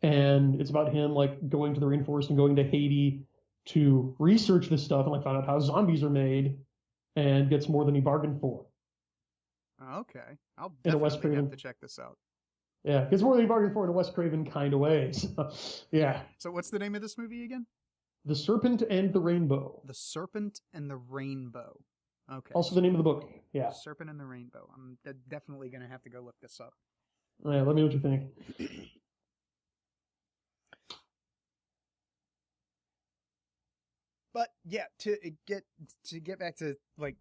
And it's about him like going to the rainforest and going to Haiti to research this stuff and like find out how zombies are made, and gets more than he bargained for. Okay, I'll definitely have to check this out. Yeah, gets more than he bargained for in a Wes Craven kind of way. So, yeah. So what's the name of this movie again? The Serpent and the Rainbow. The Serpent and the Rainbow. Okay. Also the name of the book. Yeah. Serpent and the Rainbow. I'm definitely gonna have to go look this up. Yeah, let me know what you think. But yeah, to get back to like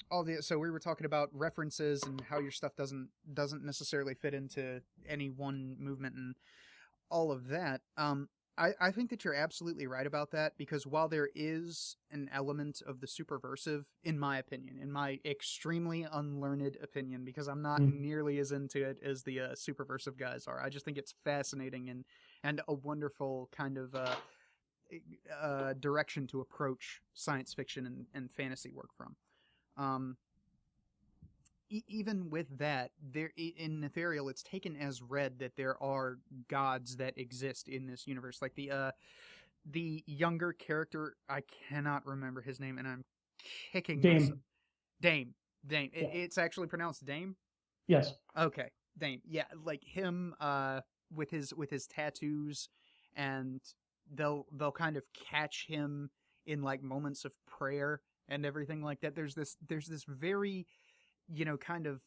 all the, so we were talking about references and how your stuff doesn't necessarily fit into any one movement and all of that. I think that you're absolutely right about that, because while there is an element of the superversive, in my opinion, in my extremely unlearned opinion, because I'm not nearly as into it as the superversive guys are. I just think it's fascinating and a wonderful kind of direction to approach science fiction and fantasy work from. Even with that, there in Ethereal, it's taken as read that there are gods that exist in this universe. Like the younger character, I cannot remember his name, and I'm kicking myself. Dame. Yeah. It's actually pronounced Dame? Yes. Okay, Dame. Yeah, like him with his tattoos, and they'll kind of catch him in like moments of prayer and everything like that. There's this very, kind of,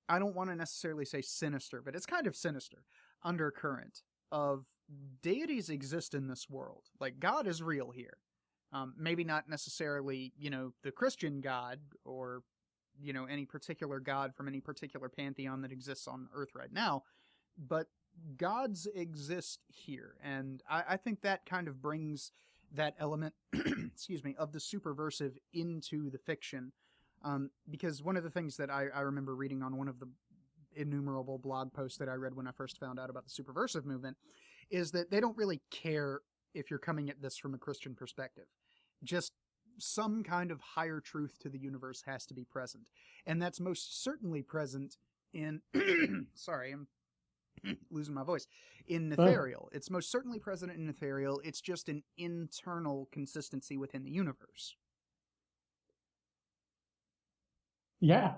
I don't want to necessarily say sinister, but it's kind of sinister undercurrent of deities exist in this world. Like, God is real here. Maybe not necessarily, the Christian God or, any particular God from any particular pantheon that exists on Earth right now, but gods exist here. And I think that kind of brings that element, excuse me, of the superversive into the fiction. Because one of the things that I remember reading on one of the innumerable blog posts that I read when I first found out about the superversive movement is that they don't really care if you're coming at this from a Christian perspective. Just some kind of higher truth to the universe has to be present. And that's most certainly present in, sorry, I'm losing my voice, in Netherial. It's most certainly present in Netherial. It's just an internal consistency within the universe. Yeah.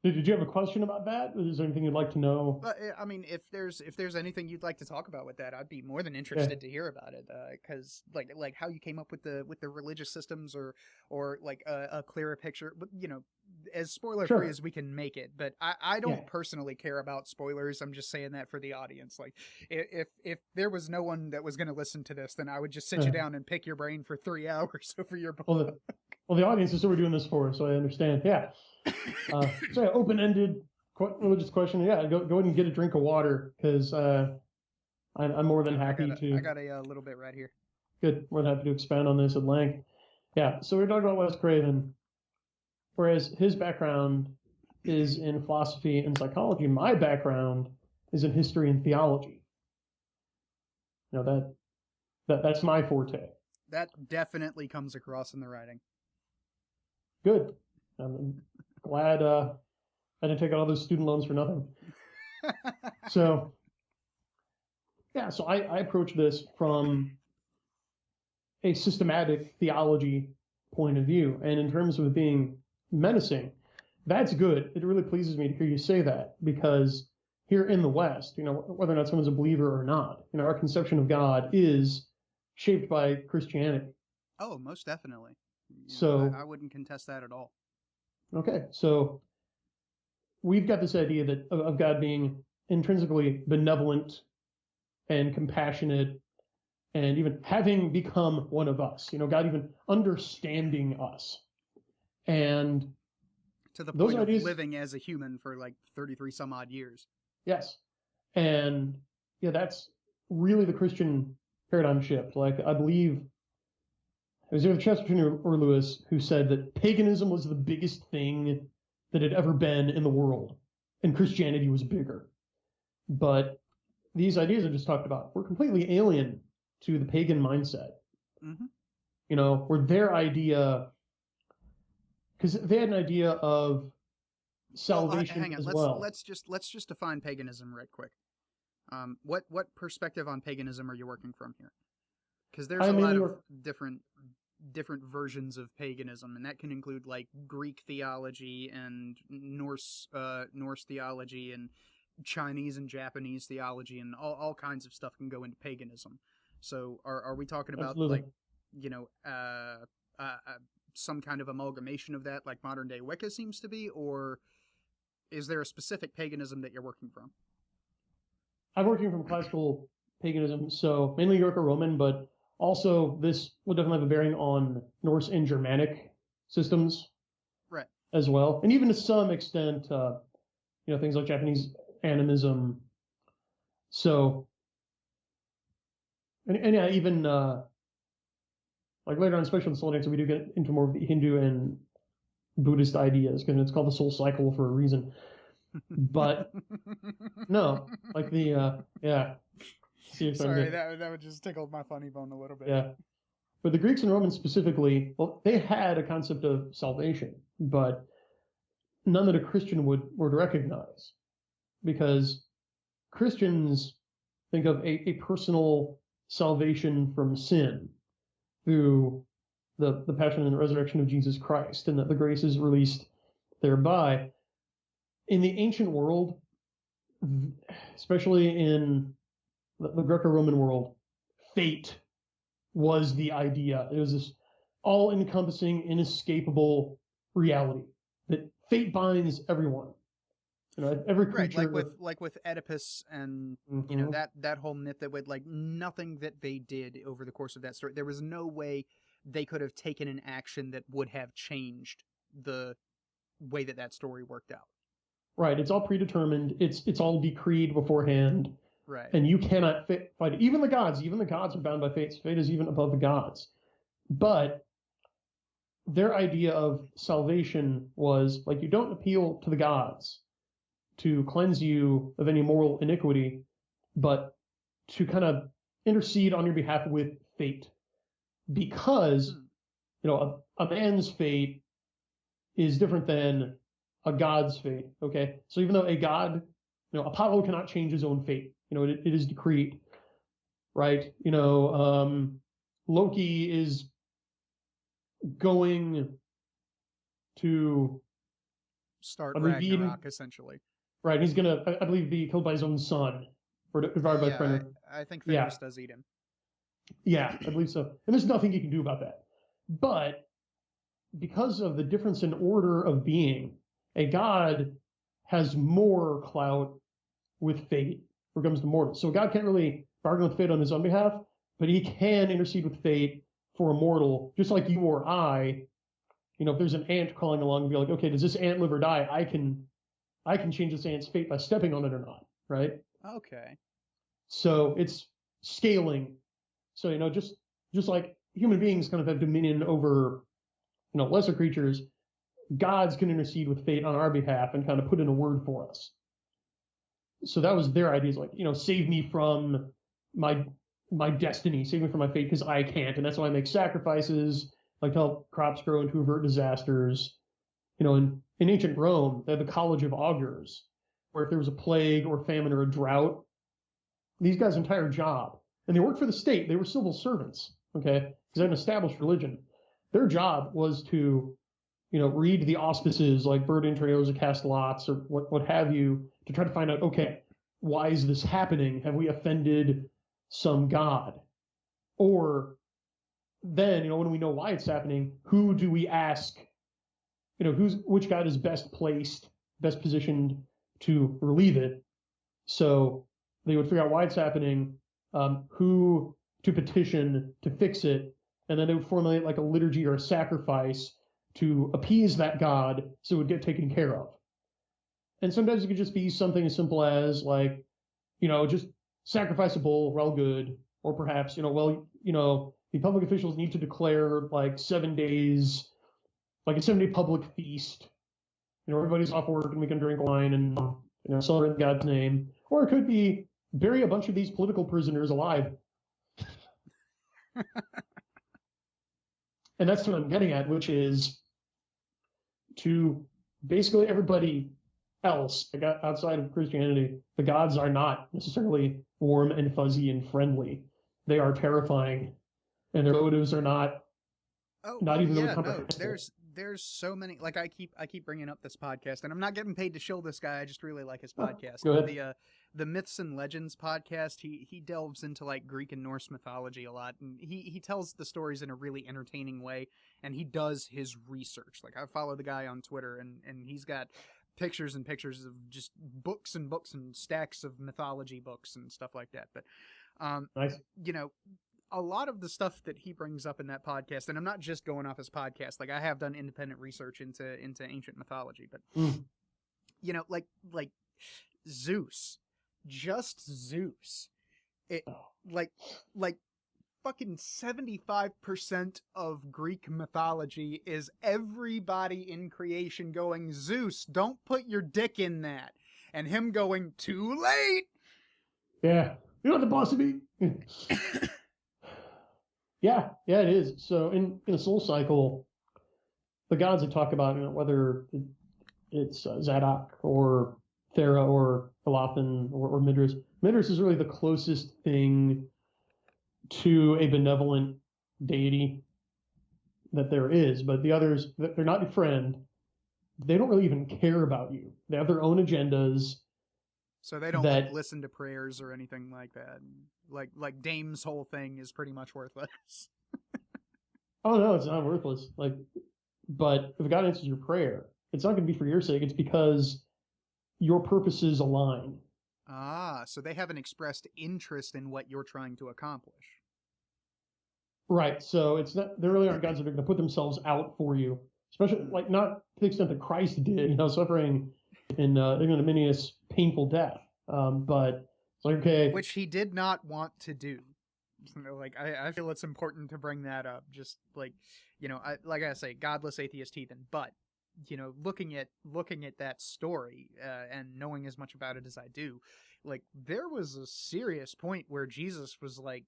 Did you have a question about that? Is there anything you'd like to know? I mean, if there's anything you'd like to talk about with that, I'd be more than interested to hear about it. Because like how you came up with the religious systems, or like a clearer picture. But as spoiler free as we can make it. But I don't personally care about spoilers. I'm just saying that for the audience. Like if there was no one that was going to listen to this, then I would just sit you down and pick your brain for 3 hours over your book. Well, the audience is what we're doing this for, so I understand. Yeah. So yeah, open-ended religious question. Yeah, go ahead and get a drink of water, because I'm more than happy to. I got a little bit right here. Good. More than happy to expand on this at length. Yeah. So we're talking about Wes Craven, whereas his background is in philosophy and psychology. My background is in history and theology. That's my forte. That definitely comes across in the writing. Good. I'm glad I didn't take out all those student loans for nothing. So I approach this from a systematic theology point of view. And in terms of it being menacing, that's good. It really pleases me to hear you say that, because here in the West, whether or not someone's a believer or not, our conception of God is shaped by Christianity. Oh, most definitely. So I wouldn't contest that at all. Okay, so we've got this idea that of God being intrinsically benevolent and compassionate, and even having become one of us. God even understanding us, and to the point of living as a human for like 33 some odd years. Yes, and that's really the Christian paradigm shift. Like, I believe it was either Chesterton or Lewis who said that paganism was the biggest thing that had ever been in the world, and Christianity was bigger. But these ideas I just talked about were completely alien to the pagan mindset. Mm-hmm. Where their idea, because they had an idea of salvation hang on. as well. Let's just define paganism right quick. What perspective on paganism are you working from here? Because there's a lot of different versions of paganism, and that can include like Greek theology and Norse theology and Chinese and Japanese theology, and all kinds of stuff can go into paganism. So are we talking about Absolutely. some kind of amalgamation of that, like modern day Wicca seems to be, or is there a specific paganism that you're working from? I'm working from classical paganism, so mainly Greco-Roman, but also this will definitely have a bearing on Norse and Germanic systems, right, as well, and even to some extent, things like Japanese animism. So, and yeah, even like later on, especially in the Soul Dancer, we do get into more of the Hindu and Buddhist ideas, because it's called the soul cycle for a reason. But no, like the Sorry, that would just tickle my funny bone a little bit. Yeah, but the Greeks and Romans specifically, well, they had a concept of salvation, but none that a Christian would recognize, because Christians think of a personal salvation from sin through the passion and resurrection of Jesus Christ, and that the grace is released thereby. In the ancient world, especially in the Greco-Roman world, fate was the idea. It was this all-encompassing, inescapable reality that fate binds everyone. Every creature. Right, like with Oedipus and mm-hmm. that whole myth that with like nothing that they did over the course of that story, there was no way they could have taken an action that would have changed the way that story worked out. Right, it's all predetermined. It's all decreed beforehand. Right, and you cannot fight it. Even the gods are bound by fate. Fate is even above the gods. But their idea of salvation was like, you don't appeal to the gods to cleanse you of any moral iniquity, but to kind of intercede on your behalf with fate, because a man's fate is different than a god's fate. Okay, so even though a god Apollo cannot change his own fate. It is decreed, right? Loki is going to Start I believe Ragnarok, essentially. right. He's gonna, I believe, be killed by his own son, or devoured by a predator. I think Yeah. Thanos does eat him. Yeah, I believe so. And there's nothing you can do about that. But because of the difference in order of being, a god has more clout with fate when it comes to mortals. So a god can't really bargain with fate on his own behalf, but he can intercede with fate for a mortal, just like you or I. If there's an ant crawling along and be like, okay, does this ant live or die? I can change this ant's fate by stepping on it or not, right? Okay. So it's scaling. So, just like human beings kind of have dominion over, lesser creatures, gods can intercede with fate on our behalf and kind of put in a word for us. So that was their ideas, like, save me from my destiny, save me from my fate because I can't. And that's why I make sacrifices, like to help crops grow and to avert disasters. In ancient Rome, they had the College of Augurs, where if there was a plague or famine or a drought, these guys' entire job, and they worked for the state, they were civil servants, okay, because they had an established religion. Their job was to, read the auspices like bird entrails or cast lots or what have you to try to find out, okay, why is this happening? Have we offended some god? Or then, when we know why it's happening, who do we ask? Which god is best placed, best positioned to relieve it? So they would figure out why it's happening, who to petition to fix it, and then they would formulate like a liturgy or a sacrifice to appease that god so it would get taken care of. And sometimes it could just be something as simple as like, just sacrifice a bull, we're all good. Or perhaps, the public officials need to declare like 7 days, like a 7-day public feast. Everybody's off work and we can drink wine and, celebrate in God's name. Or it could be bury a bunch of these political prisoners alive. And that's what I'm getting at, which is to basically everybody else, like outside of Christianity, the gods are not necessarily warm and fuzzy and friendly. They are terrifying, and their motives are not even really comprehensible. There's so many, like I keep bringing up this podcast, and I'm not getting paid to shill this guy. I just really like his podcast. Go ahead. The Myths and Legends podcast. He delves into like Greek and Norse mythology a lot, and he tells the stories in a really entertaining way, and he does his research. Like I follow the guy on Twitter, and he's got pictures and pictures of just books and books and stacks of mythology books and stuff like that. But nice. A lot of the stuff that he brings up in that podcast, and I'm not just going off his podcast, like I have done independent research into ancient mythology, but like Zeus, just Zeus, like fucking 75% of Greek mythology is everybody in creation going, Zeus, don't put your dick in that, and him going, too late. Yeah, you're not the boss of me. Yeah, it is. So in a soul cycle, the gods that talk about, whether it's Zadok or Thera or Elathan or Midras. Midras is really the closest thing to a benevolent deity that there is, but the others, they're not your friend. They don't really even care about you. They have their own agendas. So they don't listen to prayers or anything like that. Like Dame's whole thing is pretty much worthless. Oh no, it's not worthless. But if God answers your prayer, it's not going to be for your sake. It's because your purposes align. Ah, so they have an expressed interest in what you're trying to accomplish. Right. So it's not. There really aren't gods that are going to put themselves out for you, especially not to the extent that Christ did. Suffering in ignominious, painful death. But it's like, okay, which he did not want to do. I feel it's important to bring that up. Just like I say, godless atheist heathen. But looking at that story and knowing as much about it as I do, there was a serious point where Jesus was like,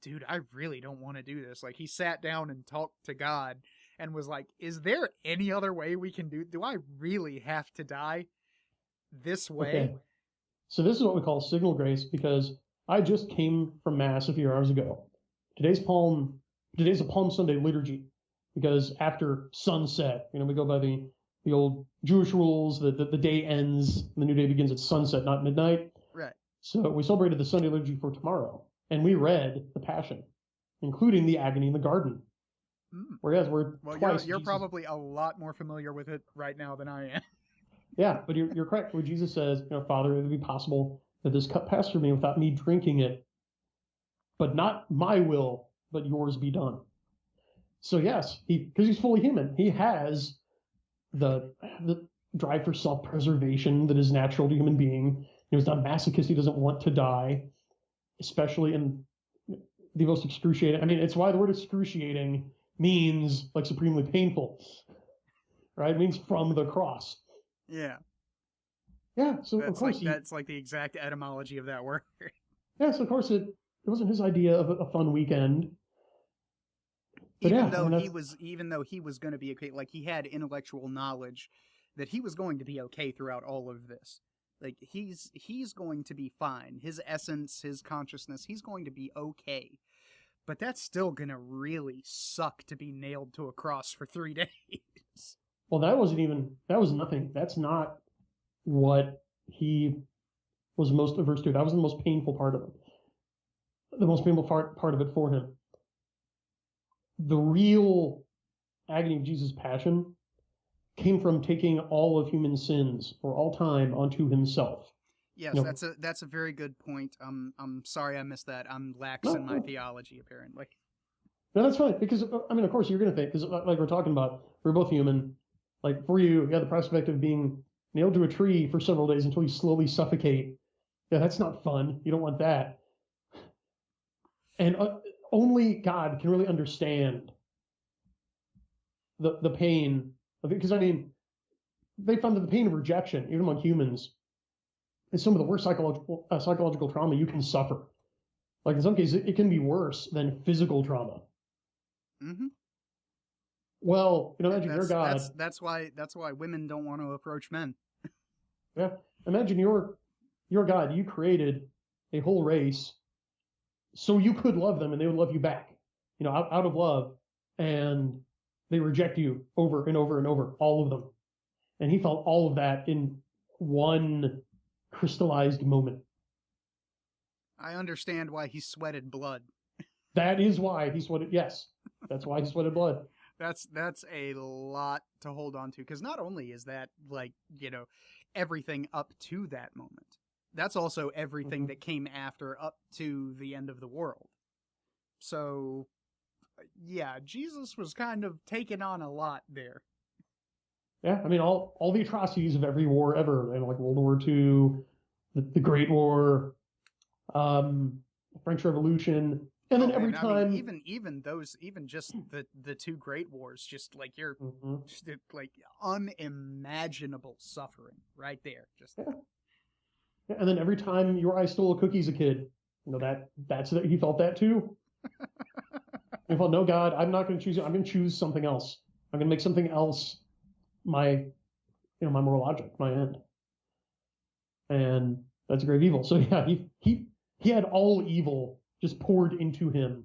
dude, I really don't want to do this. Like he sat down and talked to God and was like, is there any other way we can do I really have to die? this way. Okay. So this is what we call signal grace, because I just came from Mass a few hours ago. Today's a Palm Sunday liturgy, because after sunset, we go by the old Jewish rules that the day ends, the new day begins at sunset, not midnight. Right. So we celebrated the Sunday liturgy for tomorrow, and we read the Passion, including the agony in the garden. Whereas you're probably a lot more familiar with it right now than I am. Yeah, but you're correct. Where Jesus says, Father, if it be possible that this cup pass through me without me drinking it, but not my will, but yours be done. So yes, because he's fully human, he has the drive for self-preservation that is natural to human being. He's not a masochist. He doesn't want to die, especially in the most excruciating. I mean, it's why the word excruciating means like supremely painful, right? It means from the cross. Yeah. Yeah. So of course that's like the exact etymology of that word. Yeah. So of course it wasn't his idea of a fun weekend. But even though he was going to be okay, like he had intellectual knowledge that he was going to be okay throughout all of this. Like he's going to be fine. His essence, his consciousness, he's going to be okay. But that's still going to really suck to be nailed to a cross for 3 days. Well, that was nothing. That's not what he was most averse to. That was the most painful part of it. The most painful part of it for him. The real agony of Jesus' passion came from taking all of human sins for all time onto himself. Yes, that's a very good point. I'm sorry I missed that. I'm lax in my theology, apparently. No, that's fine, because, I mean, of course you're going to think, because like we're talking about, we're both human. Like, for you have the prospect of being nailed to a tree for several days until you slowly suffocate. Yeah, that's not fun. You don't want that. And only God can really understand the pain of it, because, I mean, they found that the pain of rejection, even among humans, is some of the worst psychological trauma you can suffer. Like, in some cases, it can be worse than physical trauma. Mm-hmm. Well, imagine your God. That's why women don't want to approach men. Yeah, imagine your God. You created a whole race so you could love them and they would love you back. Out of love, and they reject you over and over and over, all of them. And he felt all of that in one crystallized moment. I understand why he sweated blood. That is why he sweated. Yes, that's why he sweated blood. That's a lot to hold on to, because not only is that everything up to that moment, that's also everything that came after up to the end of the world. So, yeah, Jesus was kind of taking on a lot there. Yeah, I mean, all the atrocities of every war ever, like World War II, the Great War, French Revolution, and then every time, I mean, even just the two Great Wars, just like just like unimaginable suffering right there. Just yeah, and then every time your eye stole a cookie as a kid, that's that he felt that too. He felt, no, God, I'm not going to choose you. I'm going to choose something else. I'm going to make something else my moral object, my end. And that's a grave evil. So yeah, he had all evil just poured into him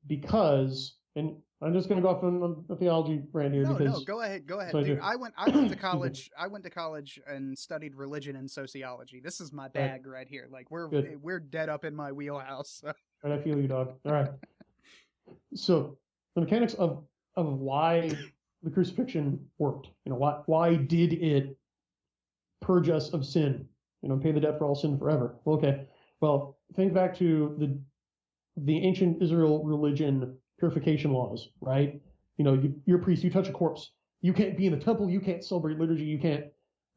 because, and I'm just going to go off on the theology rant here. No, go ahead. So Dude, I went to college. I went to college and studied religion and sociology. This is my bag right here. Like we're dead up in my wheelhouse. So. All right, I feel you, dog. All right. So the mechanics of why the crucifixion worked. Why did it purge us of sin? Pay the debt for all sin forever. Well, okay. Well, think back to the ancient Israel religion purification laws, right? You're a priest, you touch a corpse. You can't be in the temple, you can't celebrate liturgy, you can't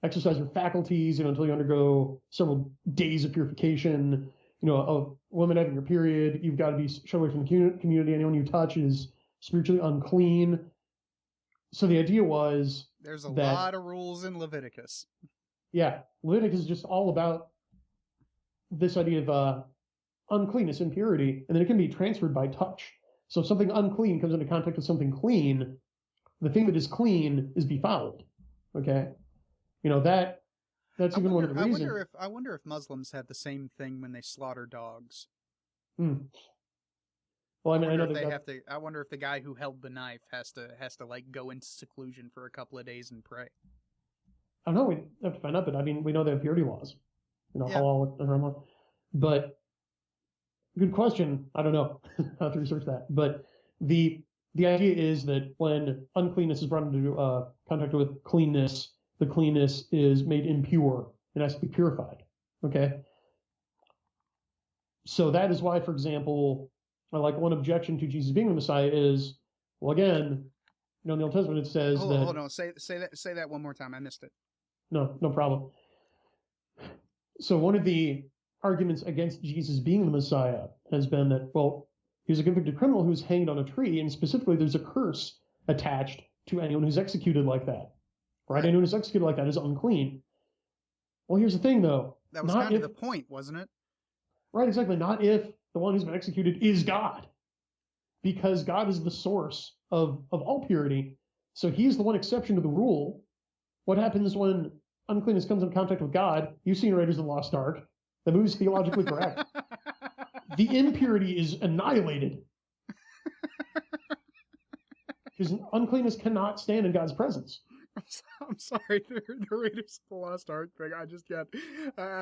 exercise your faculties, until you undergo several days of purification. A woman having her period, you've got to be shut away from the community. Anyone you touch is spiritually unclean. So the idea was there's a lot of rules in Leviticus. Yeah, Leviticus is just all about this idea of uncleanness, impurity, and then it can be transferred by touch. So if something unclean comes into contact with something clean, the thing that is clean is befouled. Okay, that That's even one of the reasons. I wonder if Muslims have the same thing when they slaughter dogs. Well, I mean, I know I wonder if the guy who held the knife has to like go into seclusion for a couple of days and pray. I don't know. We have to find out, but I mean, we know they have purity laws. Yeah. Halal and haram law. But good question. I don't know how to research that. But the idea is that when uncleanness is brought into contact with cleanness, the cleanness is made impure. It has to be purified. Okay? So that is why, for example, like one objection to Jesus being the Messiah is, well, again, in the Old Testament it says Hold on. Say that one more time. I missed it. No problem. So one of the arguments against Jesus being the Messiah has been that, well, he's a convicted criminal who's hanged on a tree, and specifically there's a curse attached to anyone who's executed like that. Right? Anyone who's executed like that is unclean. Well, here's the thing, though. That was kind of the point, wasn't it? Right, exactly. Not if the one who's been executed is God. Because God is the source of all purity. So he's the one exception to the rule. What happens when uncleanness comes in contact with God? You've seen Raiders of the Lost Ark. The movie's theologically correct. The impurity is annihilated. Because uncleanness cannot stand in God's presence. I'm sorry, the Raiders of the Lost Ark thing. I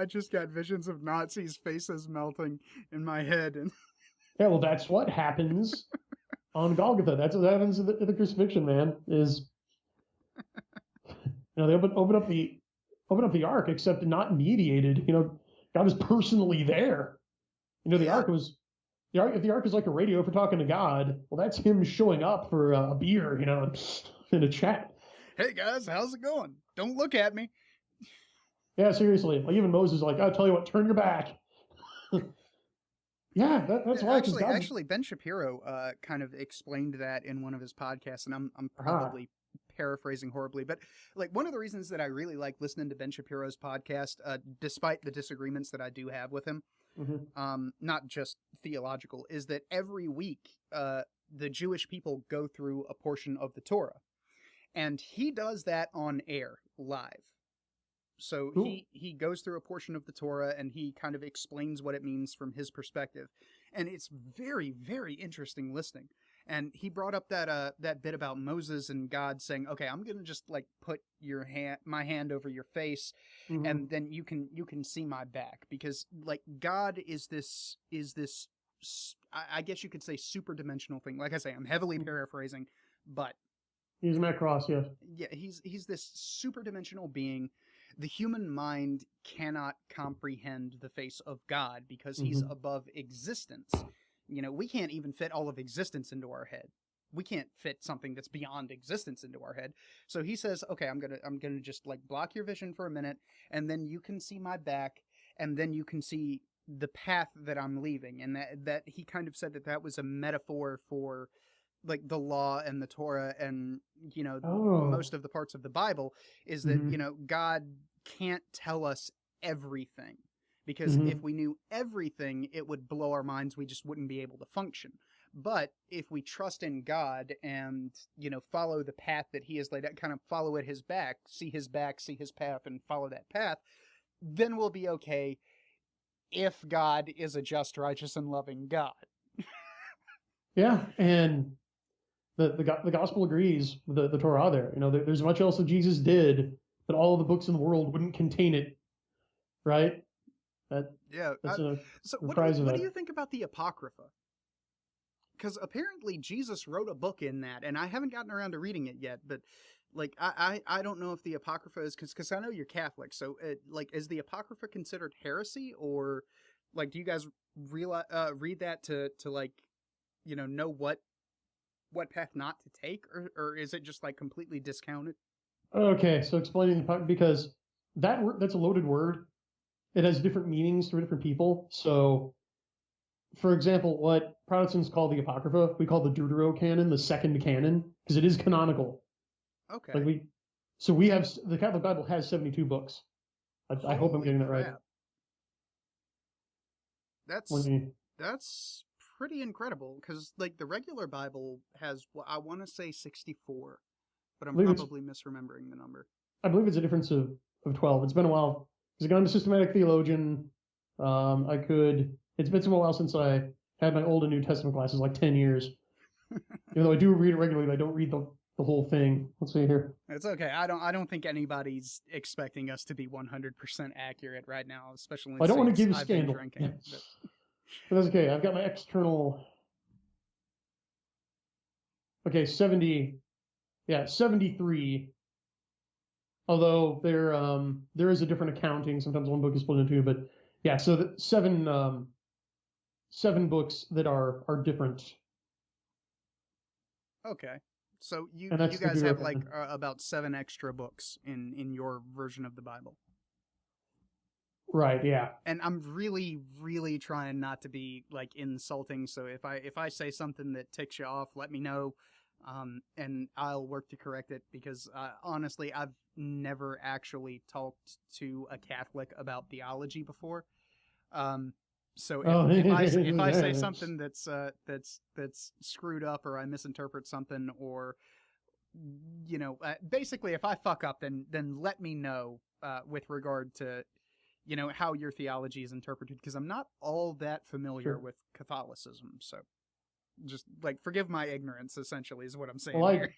just got visions of Nazis' faces melting in my head, and yeah, well, that's what happens on Golgotha. That's what happens at the crucifixion, man. Is they open up the ark, except not mediated. God is personally there. The ark was if the ark is like a radio for talking to God, well, that's him showing up for a beer, in a chat. Hey guys, how's it going? Don't look at me. Yeah, seriously. Like even Moses is like, I'll tell you what, turn your back. Yeah, that's why. Actually, Ben Shapiro kind of explained that in one of his podcasts, and I'm probably paraphrasing horribly, but like one of the reasons that I really like listening to Ben Shapiro's podcast, despite the disagreements that I do have with him, not just theological, is that every week the Jewish people go through a portion of the Torah. And he does that on air, live. So he goes through a portion of the Torah and he kind of explains what it means from his perspective. And it's very, very interesting listening. And he brought up that bit about Moses and God saying, okay, I'm going to just like put my hand over your face and then you can see my back. Because like God is this, I guess you could say super dimensional thing. Like I say, I'm heavily paraphrasing, but he's Matt Cross, yes. Yeah, he's this super dimensional being. The human mind cannot comprehend the face of God because he's above existence. We can't even fit all of existence into our head. We can't fit something that's beyond existence into our head. So he says, okay, I'm gonna just like block your vision for a minute, and then you can see my back, and then you can see the path that I'm leaving. And that he kind of said that was a metaphor for like the law and the Torah and most of the parts of the Bible, is that God can't tell us everything, because if we knew everything it would blow our minds. We just wouldn't be able to function. But if we trust in God and follow the path that he has laid out, kind of follow at his back, see his path and follow that path, then we'll be okay if God is a just, righteous, and loving God. Yeah, and the gospel agrees with the Torah there. There's much else that Jesus did, but all of the books in the world wouldn't contain it, right? So what do you think about the Apocrypha? Because apparently Jesus wrote a book in that, and I haven't gotten around to reading it yet, but like I don't know if the Apocrypha is, because I know you're Catholic, so is the Apocrypha considered heresy, or like do you guys read that to like know what path not to take, or is it just like completely discounted? Okay, so explaining because that's a loaded word. It has different meanings for different people. So, for example, what Protestants call the Apocrypha, we call the Deuterocanon the second canon, because it is canonical. Okay. Like we have the Catholic Bible has 72 books. I hope I'm getting that right. That's pretty incredible, because like the regular Bible has, I want to say 64, but I'm probably misremembering the number. I believe it's a difference of of 12. It's been a while because I'm a systematic theologian. It's been a while since I had my Old and New Testament classes, like 10 years. Even though I do read it regularly, I don't read the whole thing. Let's see here. It's okay. I don't think anybody's expecting us to be 100% accurate right now, especially I don't want to give a I've been scandal. drinking. Yeah. But that's okay. I've got my external. Okay, 73. Although there is a different accounting. Sometimes one book is split into two, but yeah, so seven books that are different. Okay. So you And guys have like about 7 extra books in your version of the Bible. Right, yeah. And I'm really, really trying not to be like insulting. So if I say something that ticks you off, let me know, and I'll work to correct it. Because honestly, I've never actually talked to a Catholic about theology before. So if I say something that's screwed up, or I misinterpret something, or basically if I fuck up, then let me know with regard to how your theology is interpreted, because I'm not all that familiar with Catholicism. So just like forgive my ignorance, essentially, is what I'm saying here.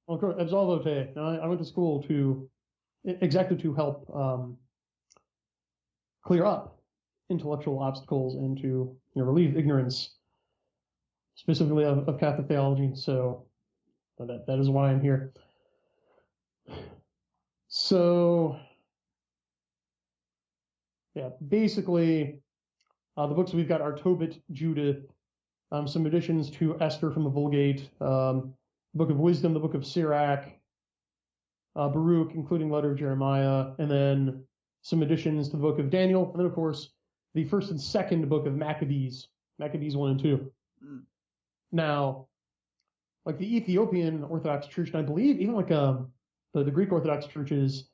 Well, of course, absolvo te. I went to school to help clear up intellectual obstacles and to relieve ignorance, specifically of Catholic theology. So that is why I'm here. So yeah, basically, the books we've got are Tobit, Judith, some additions to Esther from the Vulgate, the Book of Wisdom, the Book of Sirach, Baruch, including Letter of Jeremiah, and then some additions to the Book of Daniel, and then, of course, the first and second book of Maccabees 1 and 2. Mm. Now, like the Ethiopian Orthodox Church, and I believe even like the Greek Orthodox churches,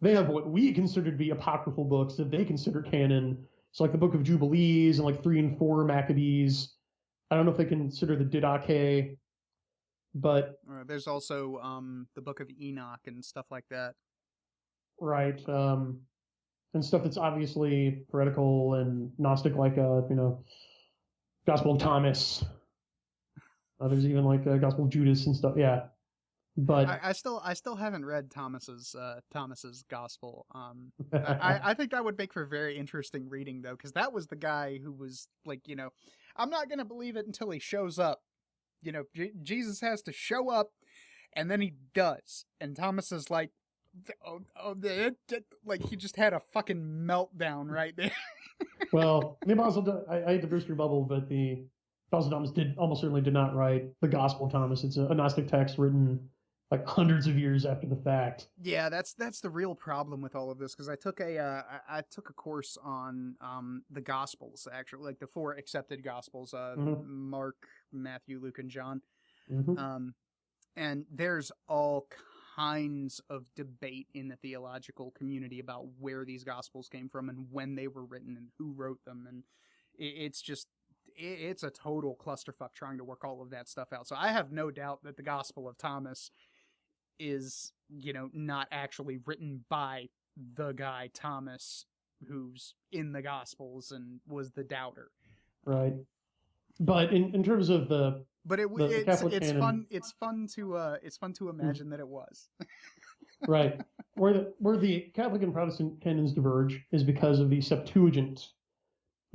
they have what we consider to be apocryphal books that they consider canon. So like the Book of Jubilees and like 3 and 4 Maccabees. I don't know if they consider the Didache, but there's also the Book of Enoch and stuff like that. Right. And stuff that's obviously heretical and Gnostic, like Gospel of Thomas. There's even like Gospel of Judas and stuff. Yeah, but I still haven't read Thomas's Gospel. I think that would make for very interesting reading, though, because that was the guy who was like, I'm not gonna believe it until he shows up. Jesus has to show up, and then he does, and Thomas is like, like he just had a fucking meltdown right there. Well, the Apostle, I hate to burst your bubble, but the Apostle Thomas almost certainly did not write the Gospel of Thomas. It's a Gnostic text written like hundreds of years after the fact. Yeah, that's the real problem with all of this, because I took a course on the Gospels, actually, like the 4 accepted Gospels, Mark, Matthew, Luke, and John. Mm-hmm. And there's all kinds of debate in the theological community about where these Gospels came from and when they were written and who wrote them, and it's a total clusterfuck trying to work all of that stuff out. So I have no doubt that the Gospel of Thomas is, not actually written by the guy Thomas who's in the Gospels and was the doubter. Right. But in terms of the it's fun to imagine that it was. Right. Where the Catholic and Protestant canons diverge is because of the Septuagint.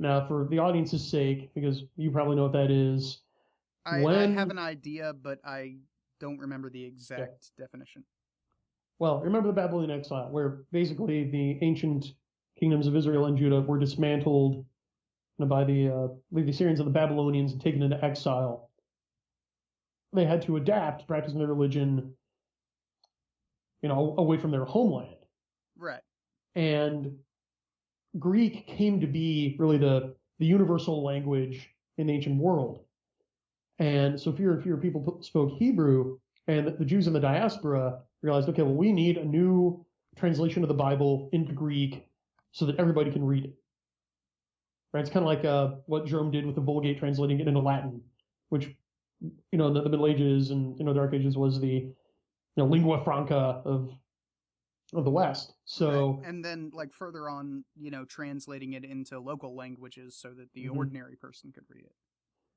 Now, for the audience's sake, because you probably know what that is, I have an idea, but I don't remember the exact definition. Well, remember the Babylonian Exile, where basically the ancient kingdoms of Israel and Judah were dismantled by the Assyrians and the Babylonians and taken into exile. They had to adapt practicing their religion, away from their homeland. Right. And Greek came to be really the universal language in the ancient world. And so fewer and fewer people spoke Hebrew, and the Jews in the diaspora realized, okay, well, we need a new translation of the Bible into Greek so that everybody can read it. Right? It's kind of like what Jerome did with the Vulgate, translating it into Latin, which, in the Middle Ages and Dark Ages was the lingua franca of of the West. So, right. And then like further on, translating it into local languages so that the Mhm. ordinary person could read it.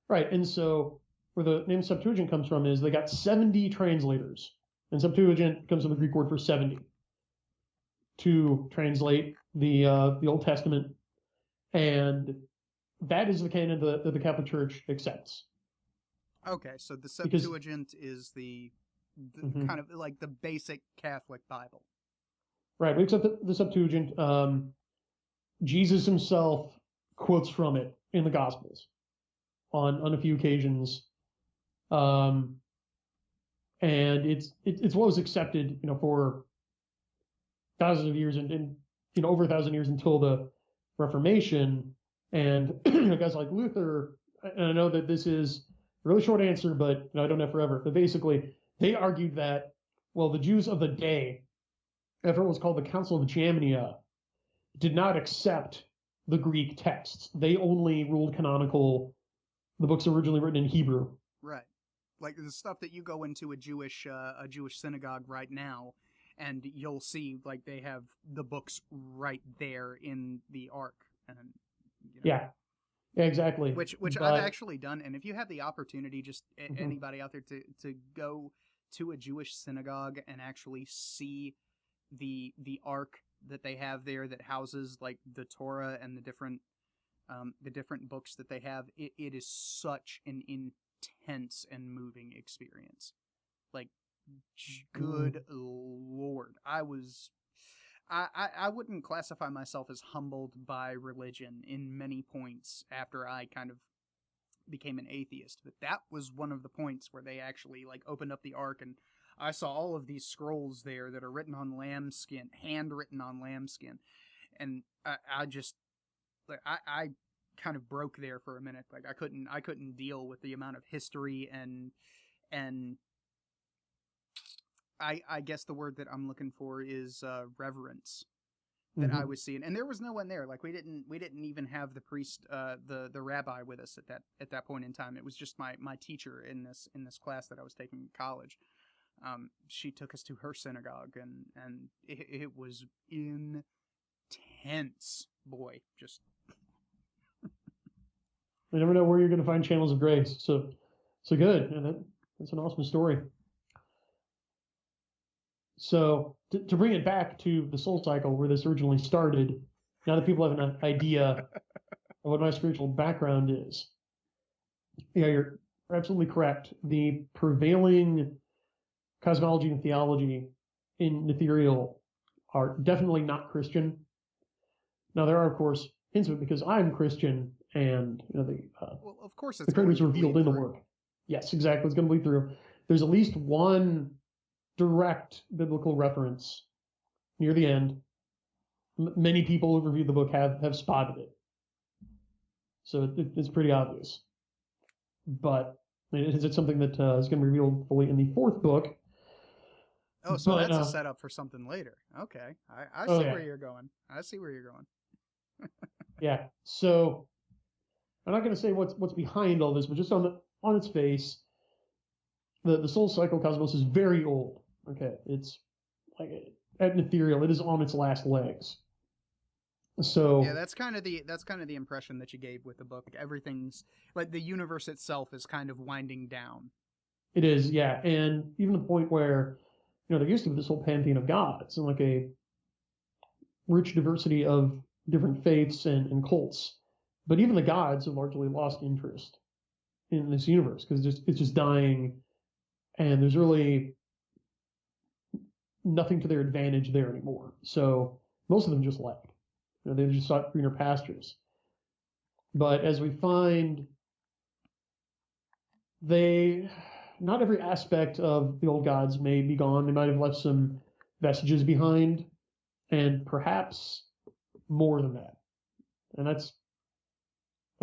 Right. And so where the name Septuagint comes from is they got 70 translators. And Septuagint comes from the Greek word for 70 to translate the Old Testament. And that is the canon that the Catholic Church accepts. Okay, so the Septuagint is the Mhm. kind of like the basic Catholic Bible. Right. We accept the Septuagint. Jesus himself quotes from it in the Gospels on a few occasions. And it's what was accepted, for thousands of years and over 1,000 years until the Reformation. And guys like Luther, and I know that this is a really short answer, but I don't have forever. But basically, they argued that, well, the Jews of the day, after what was called the Council of Jamnia, did not accept the Greek texts. They only ruled canonical the books originally written in Hebrew. Right. Like the stuff that you go into a Jewish synagogue right now, and you'll see like they have the books right there in the Ark, and Yeah, exactly. Which I've actually done, and if you have the opportunity, just anybody out there to go to a Jewish synagogue and actually see the Ark that they have there that houses like the Torah and the different books that they have, it is such an intense and moving experience. Like, good Lord. I wouldn't classify myself as humbled by religion in many points after I kind of became an atheist, but that was one of the points where they actually like opened up the Ark, and I saw all of these scrolls there that are written on lambskin, handwritten on lambskin, and I just like I kind of broke there for a minute. Like I couldn't deal with the amount of history and I guess the word that I'm looking for is reverence that I was seeing, and there was no one there. Like we didn't even have the priest, the rabbi with us at that point in time. It was just my teacher in this class that I was taking in college. She took us to her synagogue, and it was intense. Boy, just you never know where you're going to find channels of grace. So good, and that's an awesome story. So to bring it back to the Soul Cycle, where this originally started, now that people have an idea of what my spiritual background is, yeah, you're absolutely correct. The prevailing cosmology and theology in ethereal are definitely not Christian. Now there are, of course, hints of it because I'm Christian, and well, of course, it's the creator is revealed in the work. Yes, exactly. It's going to bleed through. There's at least one direct biblical reference near the end. Many people who've reviewed the book have spotted it, so it's pretty obvious. But is it something that is going to be revealed fully in the fourth book? Oh, so that's a setup for something later. Okay, I see where you're going. I see where you're going. Yeah. So I'm not going to say what's behind all this, but just on its face, the Soul Cycle cosmos is very old. Okay, it's like at an ethereal. It is on its last legs. So yeah, that's kind of the impression that you gave with the book. Everything's like the universe itself is kind of winding down. It is, yeah, and even the point where there used to be this whole pantheon of gods and like a rich diversity of different faiths and cults, but even the gods have largely lost interest in this universe because it's just dying, and there's really nothing to their advantage there anymore. So most of them just left. They just sought greener pastures. But as we find, not every aspect of the old gods may be gone. They might have left some vestiges behind, and perhaps more than that. And that's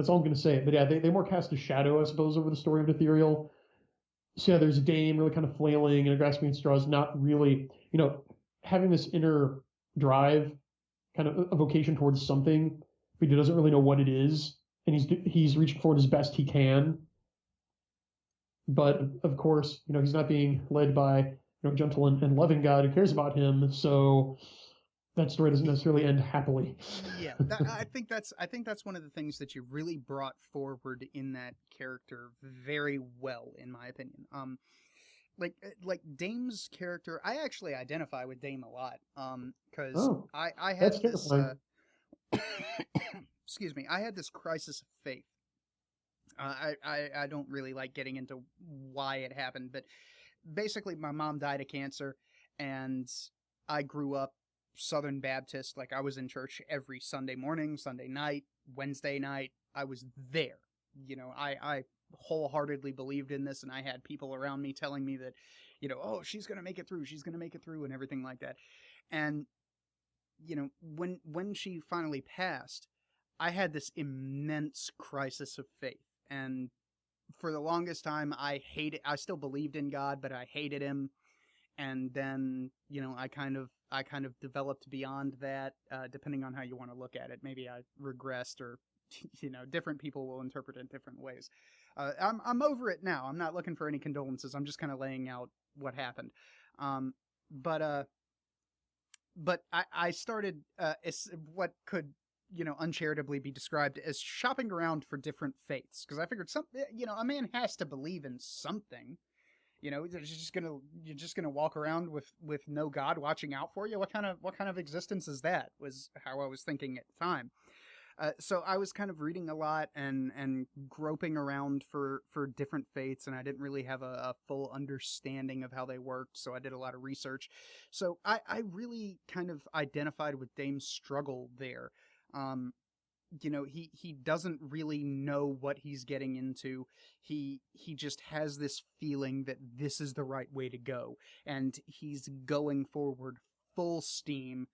all I'm going to say. But yeah, they more cast a shadow, I suppose, over the story of Ethereal. So yeah, there's Dame really kind of flailing and grasping at straws, not really, having this inner drive, kind of a vocation towards something, but he doesn't really know what it is, and he's reaching for it as best he can. But of course, he's not being led by gentle and loving God who cares about him. So that story doesn't necessarily end happily. Yeah, I think that's one of the things that you really brought forward in that character very well, in my opinion. Like Dame's character, I actually identify with Dame a lot. Because I had that's this terrifying. excuse me, I had this crisis of faith. I don't really like getting into why it happened, but basically my mom died of cancer, and I grew up Southern Baptist. Like, I was in church every Sunday morning, Sunday night, Wednesday night. I was there. I wholeheartedly believed in this, and I had people around me telling me that, oh, she's going to make it through. She's going to make it through, and everything like that. And, when she finally passed, I had this immense crisis of faith. And for the longest time, I still believed in God, but I hated him. And then, I kind of developed beyond that, depending on how you want to look at it. Maybe I regressed, or, different people will interpret it different ways. I'm over it now. I'm not looking for any condolences. I'm just kind of laying out what happened. But I started what could, uncharitably be described as shopping around for different faiths, because I figured a man has to believe in something. You're just gonna walk around with no God watching out for you. What kind of existence is that? Was how I was thinking at the time. So I was kind of reading a lot and groping around for different faiths, and I didn't really have a full understanding of how they worked, so I did a lot of research. So I really kind of identified with Dame's struggle there. He doesn't really know what he's getting into. He just has this feeling that this is the right way to go, and he's going forward full steam,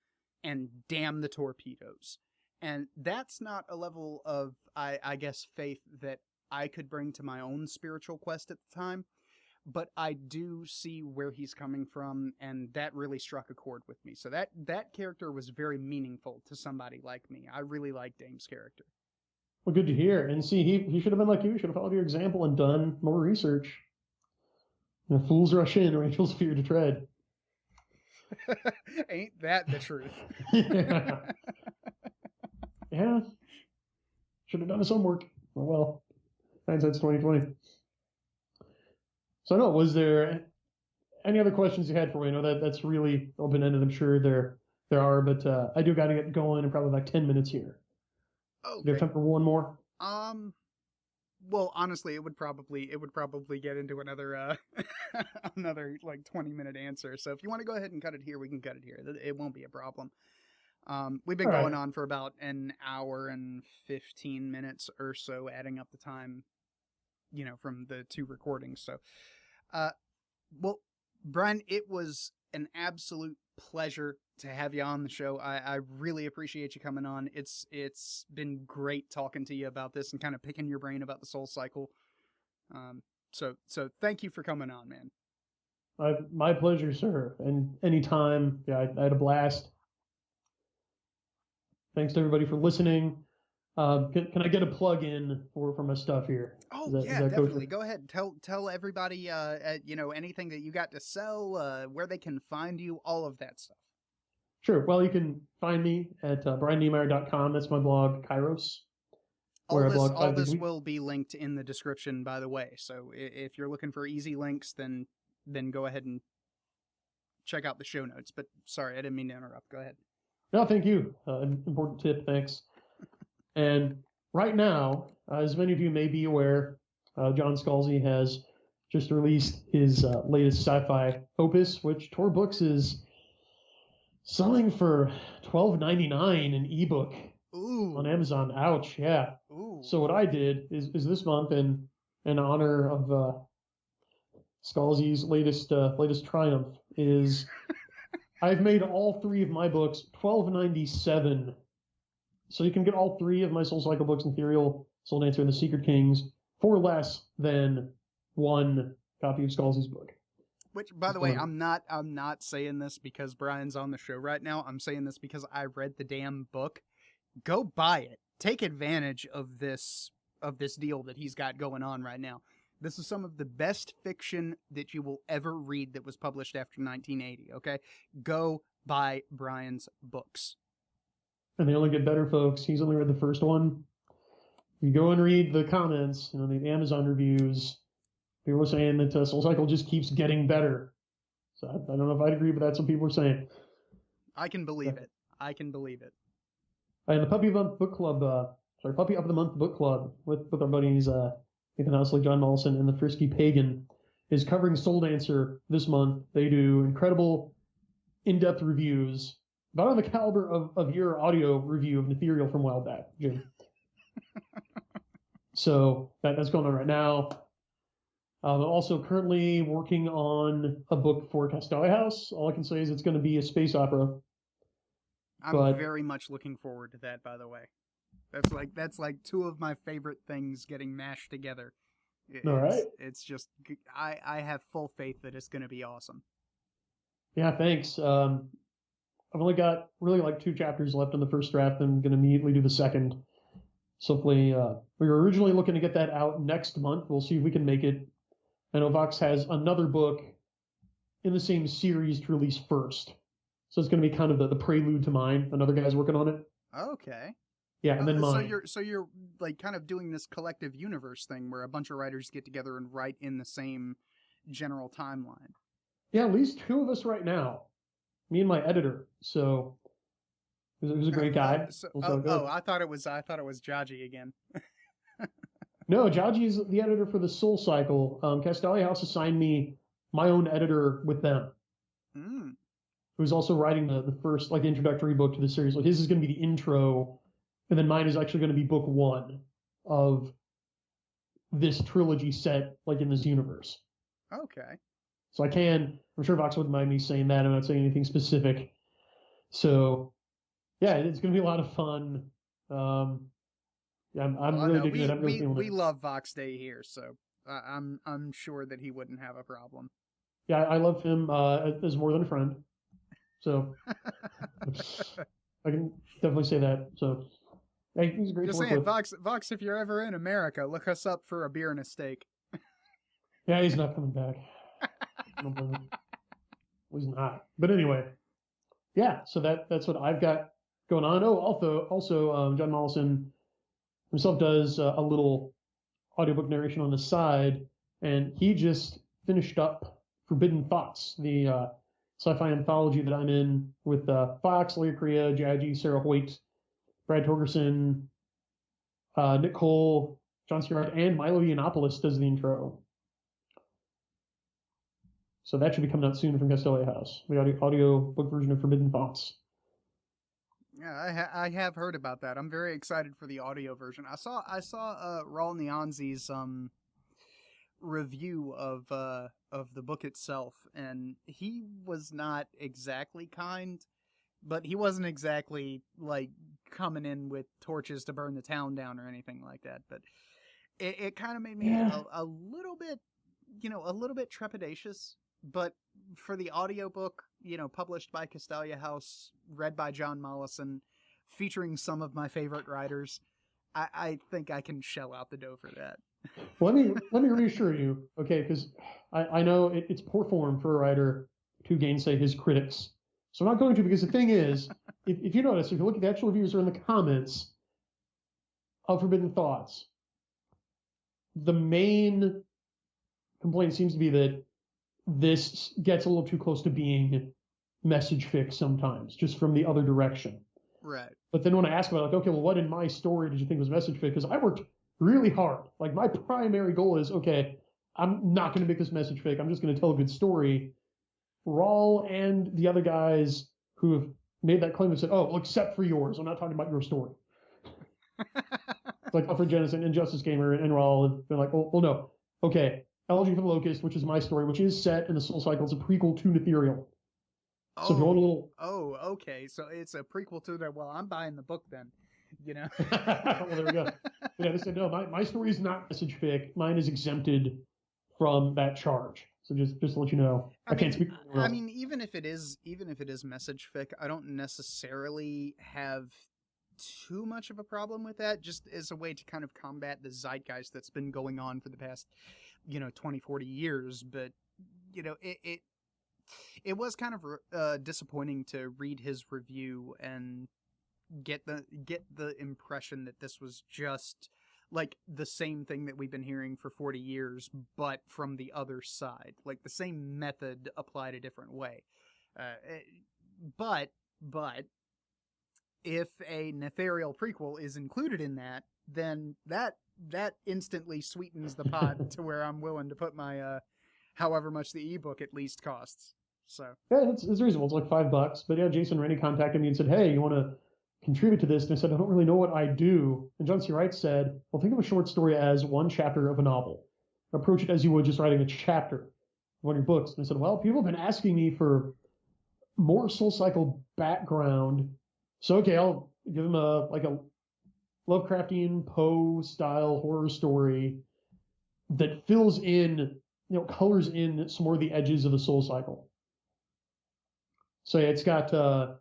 and damn the torpedoes. And that's not a level of, I guess, faith that I could bring to my own spiritual quest at the time. But I do see where he's coming from, and that really struck a chord with me. So that character was very meaningful to somebody like me. I really like Dame's character. Well, good to hear. And see, he should have been like you. He should have followed your example and done more research. Fools rush in, or angels fear to tread. Ain't that the truth? Yeah. Yeah. Should have done his homework. Oh well. Hindsight's 2020. So no, was there any other questions you had for me? That's really open-ended. I'm sure there are, but I do got to get going in probably like 10 minutes here. Okay. Do you have time for one more? Well, honestly, it would probably get into another another like 20-minute answer. So if you want to go ahead and cut it here, we can cut it here. It won't be a problem. We've been going on for about an hour and 15 minutes or so, adding up the time, from the two recordings. So, well, Brian, it was an absolute pleasure to have you on the show. I really appreciate you coming on. It's been great talking to you about this and kind of picking your brain about the soul cycle. So thank you for coming on, man. My pleasure, sir. And anytime, yeah, I had a blast. Thanks to everybody for listening. Can I get a plug in for my stuff here? Oh, yeah, definitely. Go ahead. Tell everybody, anything that you got to sell, where they can find you, all of that stuff. Sure. Well, you can find me at brianniemeier.com. That's my blog, Kairos. All this will be linked in the description, by the way. So if you're looking for easy links, then go ahead and check out the show notes. But sorry, I didn't mean to interrupt. Go ahead. No, thank you. Important tip. Thanks. And right now, as many of you may be aware, John Scalzi has just released his latest sci-fi opus, which Tor Books is selling for $12.99 an ebook. Ooh. On Amazon. Ouch, yeah. Ooh. So what I did is this month, in honor of Scalzi's latest triumph, is I've made all three of my books $12.97. So you can get all three of my Soul Cycle books, Ethereal, Soul Dancer, and the Secret Kings, for less than one copy of Scalzi's book. Which, by the way, I'm not saying this because Brian's on the show right now. I'm saying this because I read the damn book. Go buy it. Take advantage of this deal that he's got going on right now. This is some of the best fiction that you will ever read that was published after 1980, okay? Go buy Brian's books. And they only get better, folks. He's only read the first one. You go and read the comments, the Amazon reviews. People are saying that SoulCycle just keeps getting better. So I don't know if I'd agree, but that's what people are saying. I can believe it. I can believe it. And the Puppy of the Month book club, Puppy of the Month book club with our buddies Nathan Housley, John Mollison, and the Frisky Pagan is covering Soul Dancer this month. They do incredible in-depth reviews, about on the caliber of your audio review of Ethereal from a while back, Jim. So that's going on right now. Also currently working on a book for Castalia House. All I can say is it's going to be a space opera. I'm very much looking forward to that, by the way. That's like two of my favorite things getting mashed together. All right. It's just, I have full faith that it's going to be awesome. Yeah, thanks. I've only got really like 2 chapters left in the first draft. I'm going to immediately do the second. So hopefully, we were originally looking to get that out next month. We'll see if we can make it. I know Vox has another book in the same series to release first. So it's going to be kind of the prelude to mine. Another guy's working on it. Okay. Yeah, and then mine. So you're like kind of doing this collective universe thing where a bunch of writers get together and write in the same general timeline. Yeah, at least 2 of us right now. Me and my editor. So he was a great guy. I thought it was Jaji again. No, Jaji's the editor for the Soul Cycle. Castalia House assigned me my own editor with them. Who's also writing the first introductory book to the series. Like his is going to be the intro, and then mine is actually going to be book 1 of this trilogy set in this universe. Okay. So I'm sure Vox wouldn't mind me saying that. I'm not saying anything specific. So yeah, it's going to be a lot of fun. I'm really digging it. We love Vox Day here, so I'm sure that he wouldn't have a problem. Yeah, I love him as more than a friend. So I can definitely say that. So hey, he's a great. Just saying, Vox, if you're ever in America, look us up for a beer and a steak. Yeah, he's not coming back. He's not. But anyway, yeah. So that's what I've got going on. Oh, also, John Mollison himself does a little audiobook narration on the side, and he just finished up Forbidden Thoughts, the sci-fi anthology that I'm in with Fox, Leah Korea, Jaji, Sarah Hoyt, Brad Torgerson, Nick Cole, John Stewart, and Milo Yiannopoulos does the intro. So that should be coming out soon from Castalia House, the audio book version of Forbidden Thoughts. Yeah, I have heard about that. I'm very excited for the audio version. I saw Raul Nyanzi's review of the book itself, and he was not exactly kind, but he wasn't exactly coming in with torches to burn the town down or anything like that. But it kind of made me a little bit, a little bit trepidatious. But for the audiobook, published by Castalia House, read by John Mollison, featuring some of my favorite writers, I think I can shell out the dough for that. Let me reassure you, okay, because I know it's poor form for a writer to gainsay his critics. So I'm not going to, because the thing is, if you notice, if you look at the actual reviews or in the comments of Forbidden Thoughts, the main complaint seems to be that this gets a little too close to being message fic sometimes, just from the other direction. Right. But then when I ask about, okay, well, what in my story did you think was message fic? Because I worked really hard. My primary goal is, okay, I'm not going to make this message fic. I'm just going to tell a good story. Raul and the other guys who have made that claim have said, oh, well, except for yours. I'm not talking about your story. Like Alfred Jennison and Justice Gamer and Raul have been like, well, no. Okay, Elegy for the Locust, which is my story, which is set in the Soul Cycle. It's a prequel to Ethereal. So if you want a little... Oh, okay. So it's a prequel to that. Well, I'm buying the book then, Well, there we go. Yeah, they said, no, my story is not message fic. Mine is exempted from that charge. So just to let you know, I can't speak. I mean, even if it is message fic, I don't necessarily have too much of a problem with that, just as a way to kind of combat the zeitgeist that's been going on for the past 20, 40 years, but it was kind of disappointing to read his review and get the impression that this was just like the same thing that we've been hearing for 40 years, but from the other side, like the same method applied a different way. But if a Nefarial prequel is included in that, then that instantly sweetens the pot to where I'm willing to put my however much the ebook at least costs. So yeah, it's reasonable. It's like $5. But yeah, Jason Rennie contacted me and said, "Hey, you want to contribute to this?" And I said, "I don't really know what I do." And John C. Wright said, "Well, think of a short story as one chapter of a novel. Approach it as you would just writing a chapter of one of your books." And I said, "Well, people have been asking me for more SoulCycle background, so okay, I'll give them a Lovecraftian Poe style horror story that fills in, colors in some more of the edges of the SoulCycle." So yeah, it's got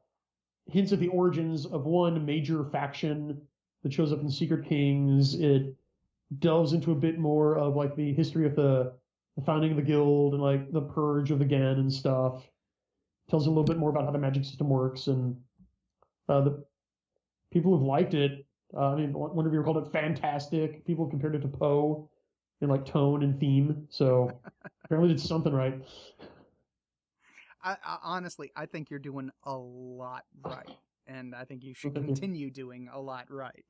hints at the origins of one major faction that shows up in Secret Kings. It delves into a bit more of like the history of the founding of the guild and like the purge of the Gen and stuff. Tells you a little bit more about how the magic system works, and the people who've liked it. One reviewer called it fantastic. People have compared it to Poe in like tone and theme. So apparently did something right. I honestly, I think you're doing a lot right, and I think you should continue doing a lot right.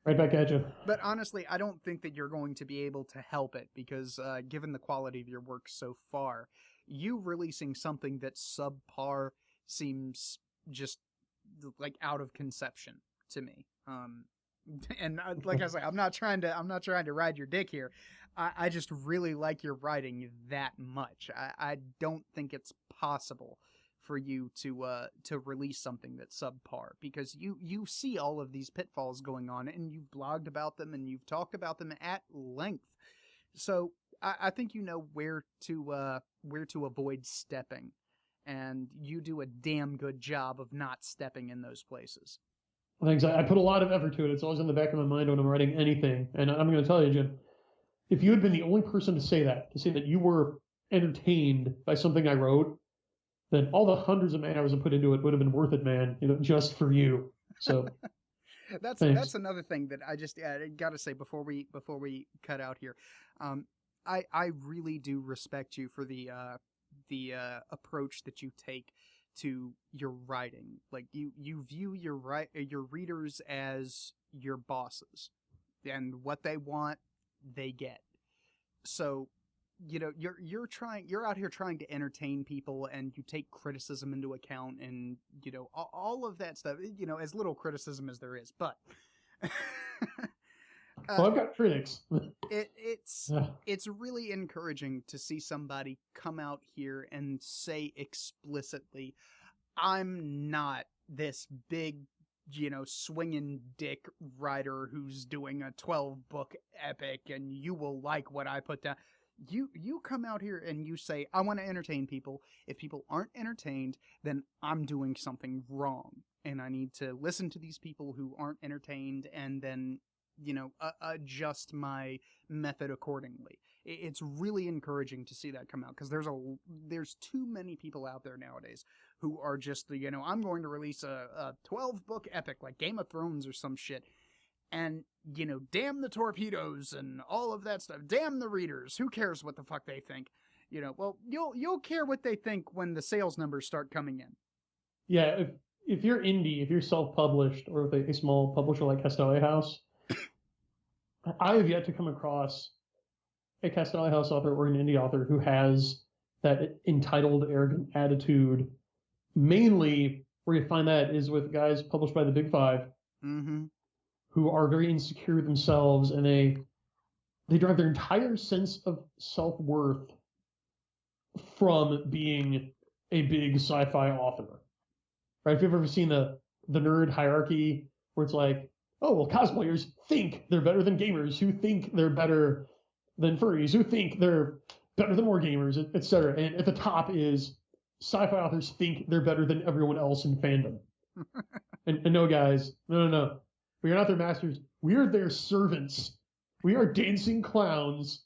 Right back at you. But honestly, I don't think that you're going to be able to help it because given the quality of your work so far, you releasing something that's subpar seems just like out of conception to me. And like I say, I'm not trying to ride your dick here. I just really like your writing that much. I don't think it's possible for you to release something that's subpar because you see all of these pitfalls going on and you've blogged about them and you've talked about them at length. So I think you know where to avoid stepping, and you do a damn good job of not stepping in those places. Thanks. I put a lot of effort to it. It's always in the back of my mind when I'm writing anything. And I'm going to tell you, Jim, if you had been the only person to say that you were entertained by something I wrote, then all the hundreds of man hours I put into it would have been worth it, man. Just for you. So that's another thing that I just got to say before we cut out here. I really do respect you for the approach that you take to your writing. Like you view your readers as your bosses, and what they want they get. So you're out here trying to entertain people, and you take criticism into account, and all of that stuff, as little criticism as there is, but well, I've got critics. It's really encouraging to see somebody come out here and say explicitly, I'm not this big, swinging dick writer who's doing a 12-book epic and you will like what I put down. You come out here and you say, I want to entertain people. If people aren't entertained, then I'm doing something wrong. And I need to listen to these people who aren't entertained and then adjust my method accordingly. It's really encouraging to see that come out because there's too many people out there nowadays who are just I'm going to release a 12-book epic like Game of Thrones or some shit, and damn the torpedoes and all of that stuff. Damn the readers. Who cares what the fuck they think? Well, you'll care what they think when the sales numbers start coming in. Yeah, if you're indie, if you're self-published or with a small publisher like Castelli House, I have yet to come across a Castelli House author or an indie author who has that entitled, arrogant attitude. Mainly, where you find that is with guys published by the Big Five, who are very insecure themselves, and they derive their entire sense of self-worth from being a big sci-fi author. Right? If you've ever seen the nerd hierarchy, where it's like, oh, well, cosplayers think they're better than gamers, who think they're better than furries, who think they're better than more gamers, etc. And at the top is sci-fi authors think they're better than everyone else in fandom. and no, guys, no. We are not their masters. We are their servants. We are dancing clowns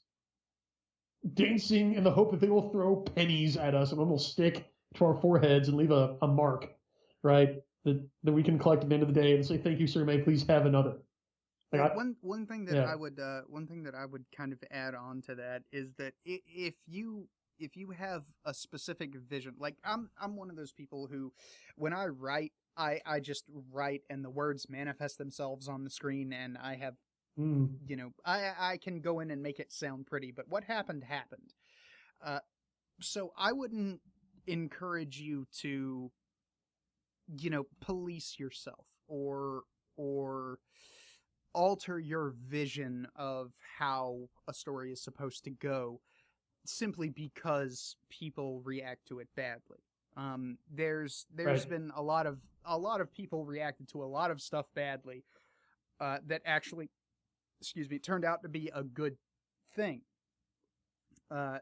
dancing in the hope that they will throw pennies at us and then we'll stick to our foreheads and leave a mark, right? That we can collect at the end of the day and say, "Thank you, sir. May I please have another." Like Well, one thing that yeah. one thing that I would kind of add on to that is that if you have a specific vision, like I'm one of those people who, when I write, I just write and the words manifest themselves on the screen, and I have, Mm. I can go in and make it sound pretty, but what happened happened. Uh, so I wouldn't encourage you to, police yourself or alter your vision of how a story is supposed to go simply because people react to it badly. There's Right. been a lot of people reacted to a lot of stuff badly, that actually, excuse me, turned out to be a good thing. Uh,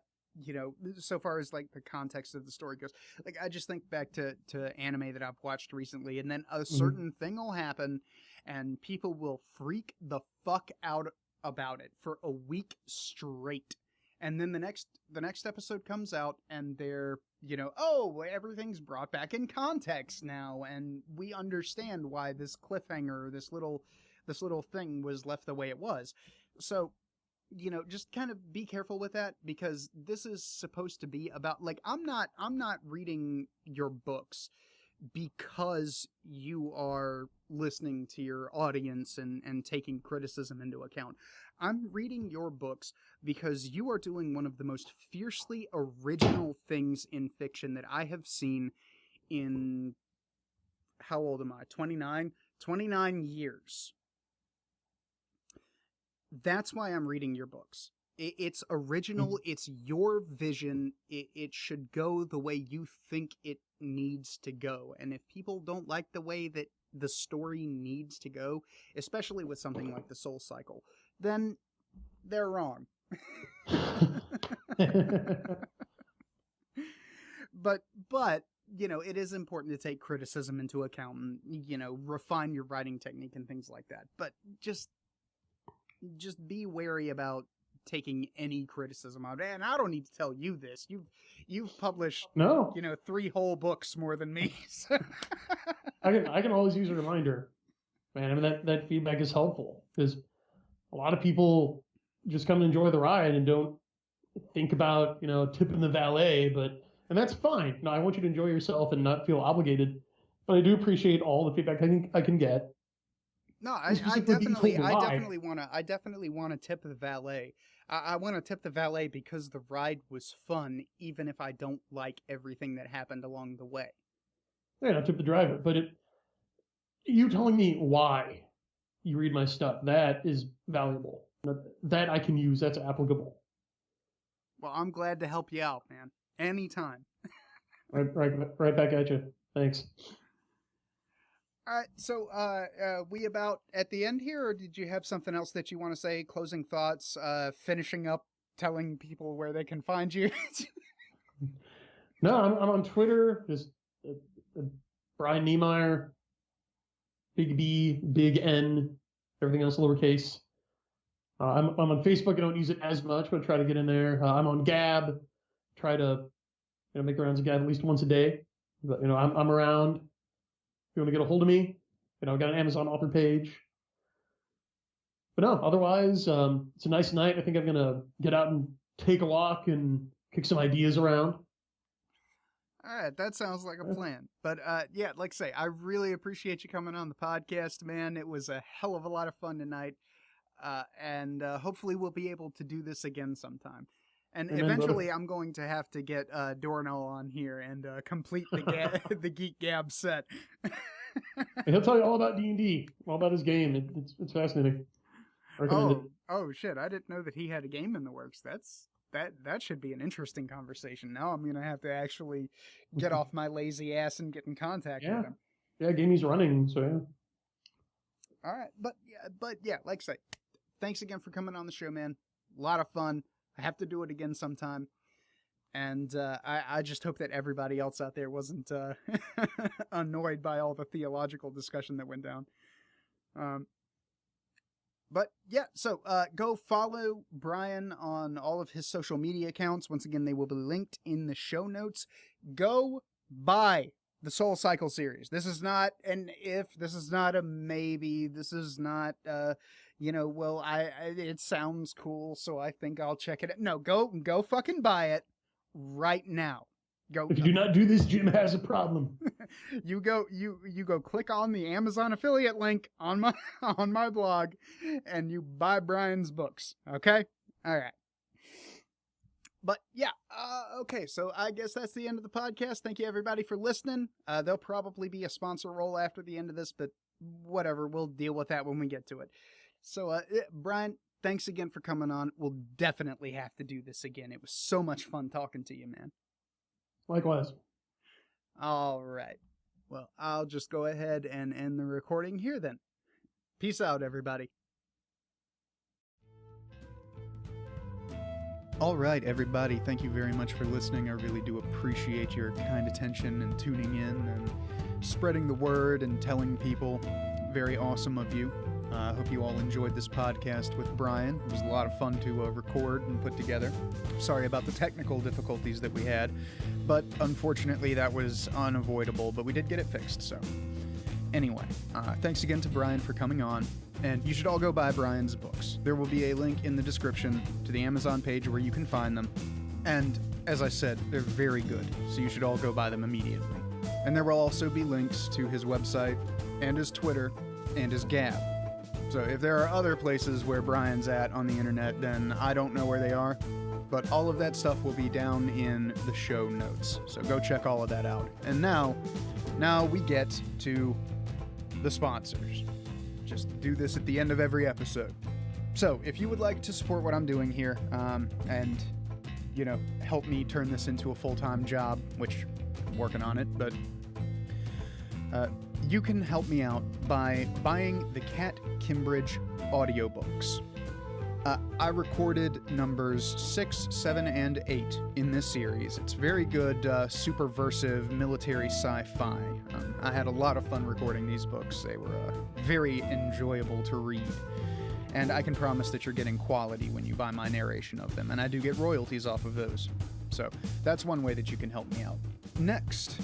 so far as like the context of the story goes, like I just think back to anime that I've watched recently, and then a Mhm. certain thing will happen, and people will freak the fuck out about it for a week straight, and then the next episode comes out, and they're, oh, everything's brought back in context now, and we understand why this cliffhanger, this little thing was left the way it was. So, just kind of be careful with that, because this is supposed to be about, like, I'm not reading your books because you are listening to your audience and taking criticism into account. I'm reading your books because you are doing one of the most fiercely original things in fiction that I have seen in, how old am I? 29? 29 years. That's why I'm reading your books. It's original. It's your vision. It should go the way you think it needs to go. And if people don't like the way that the story needs to go, especially with something like the Soul Cycle, then they're wrong. But it is important to take criticism into account and, refine your writing technique and things like that. But just be wary about taking any criticism out. And I don't need to tell you this. You've published, No, 3 whole books more than me. So. I can always use a reminder, man. I mean that feedback is helpful because a lot of people just come and enjoy the ride and don't think about tipping the valet, and that's fine. No, I want you to enjoy yourself and not feel obligated. But I do appreciate all the feedback I can get, No, and specifically being told why. I definitely wanna tip the valet. I want to tip the valet because the ride was fun, even if I don't like everything that happened along the way. Yeah, not tip the driver, but you telling me why you read my stuff, that is valuable. That I can use. That's applicable. Well, I'm glad to help you out, man. Anytime. Right back at you. Thanks. All right, so we about at the end here, or did you have something else that you want to say? Closing thoughts, finishing up, telling people where they can find you. No, I'm on Twitter. Just Brian Niemeier, big B, big N, everything else lowercase. I'm on Facebook. I don't use it as much, but I try to get in there. I'm on Gab. Try to make the rounds of Gab at least once a day. But I'm around. If you want to get a hold of me, I've got an Amazon author page. But no, otherwise, it's a nice night. I think I'm gonna get out and take a walk and kick some ideas around. All right, that sounds like a plan. But yeah, like I say, I really appreciate you coming on the podcast, man. It was a hell of a lot of fun tonight. And hopefully we'll be able to do this again sometime. And Amen, eventually, brother. I'm going to have to get Dornell on here and complete the Geek Gab set. He'll tell you all about D&D, all about his game. It's fascinating. I recommend it. Oh shit! I didn't know that he had a game in the works. That should be an interesting conversation. Now I'm gonna have to actually get off my lazy ass and get in contact Yeah, with him. yeah, game he's running. So yeah. All right, but yeah, like I say, thanks again for coming on the show, man. A lot of fun. I have to do it again sometime. And I just hope that everybody else out there wasn't annoyed by all the theological discussion that went down. But yeah, so go follow Brian on all of his social media accounts. Once again, they will be linked in the show notes. Go buy the Soul Cycle series. This is not an if, this is not a maybe, this is not well, it sounds cool, so I think I'll check it out. No, go fucking buy it right now. Go. If you do not do this, Jim has a problem. you go click on the Amazon affiliate link on my blog and you buy Brian's books. Okay? All right. But yeah, okay, so I guess that's the end of the podcast. Thank you everybody for listening. There'll probably be a sponsor roll after the end of this, but whatever, we'll deal with that when we get to it. So Brian, thanks again for coming on. We'll definitely have to do this again. It was so much fun talking to you, man. Likewise. All right. Well, I'll just go ahead and end the recording here then. Peace out, everybody. All right, everybody. Thank you very much for listening. I really do appreciate your kind attention and tuning in and spreading the word and telling people. Very awesome of you. I hope you all enjoyed this podcast with Brian. It was a lot of fun to record and put together. Sorry about the technical difficulties that we had, but unfortunately that was unavoidable, but we did get it fixed, so. Anyway, thanks again to Brian for coming on, and you should all go buy Brian's books. There will be a link in the description to the Amazon page where you can find them, and as I said, they're very good, so you should all go buy them immediately. And there will also be links to his website, and his Twitter, and his Gab. So if there are other places where Brian's at on the internet, then I don't know where they are, but all of that stuff will be down in the show notes. So go check all of that out. And now we get to the sponsors. Just do this at the end of every episode. So if you would like to support what I'm doing here, and help me turn this into a full-time job, which I'm working on it, but you can help me out by buying the Cat Kimbridge audiobooks. I recorded numbers 6, 7, and 8 in this series. It's very good, superversive military sci-fi. I had a lot of fun recording these books. They were very enjoyable to read. And I can promise that you're getting quality when you buy my narration of them, and I do get royalties off of those. So that's one way that you can help me out. Next,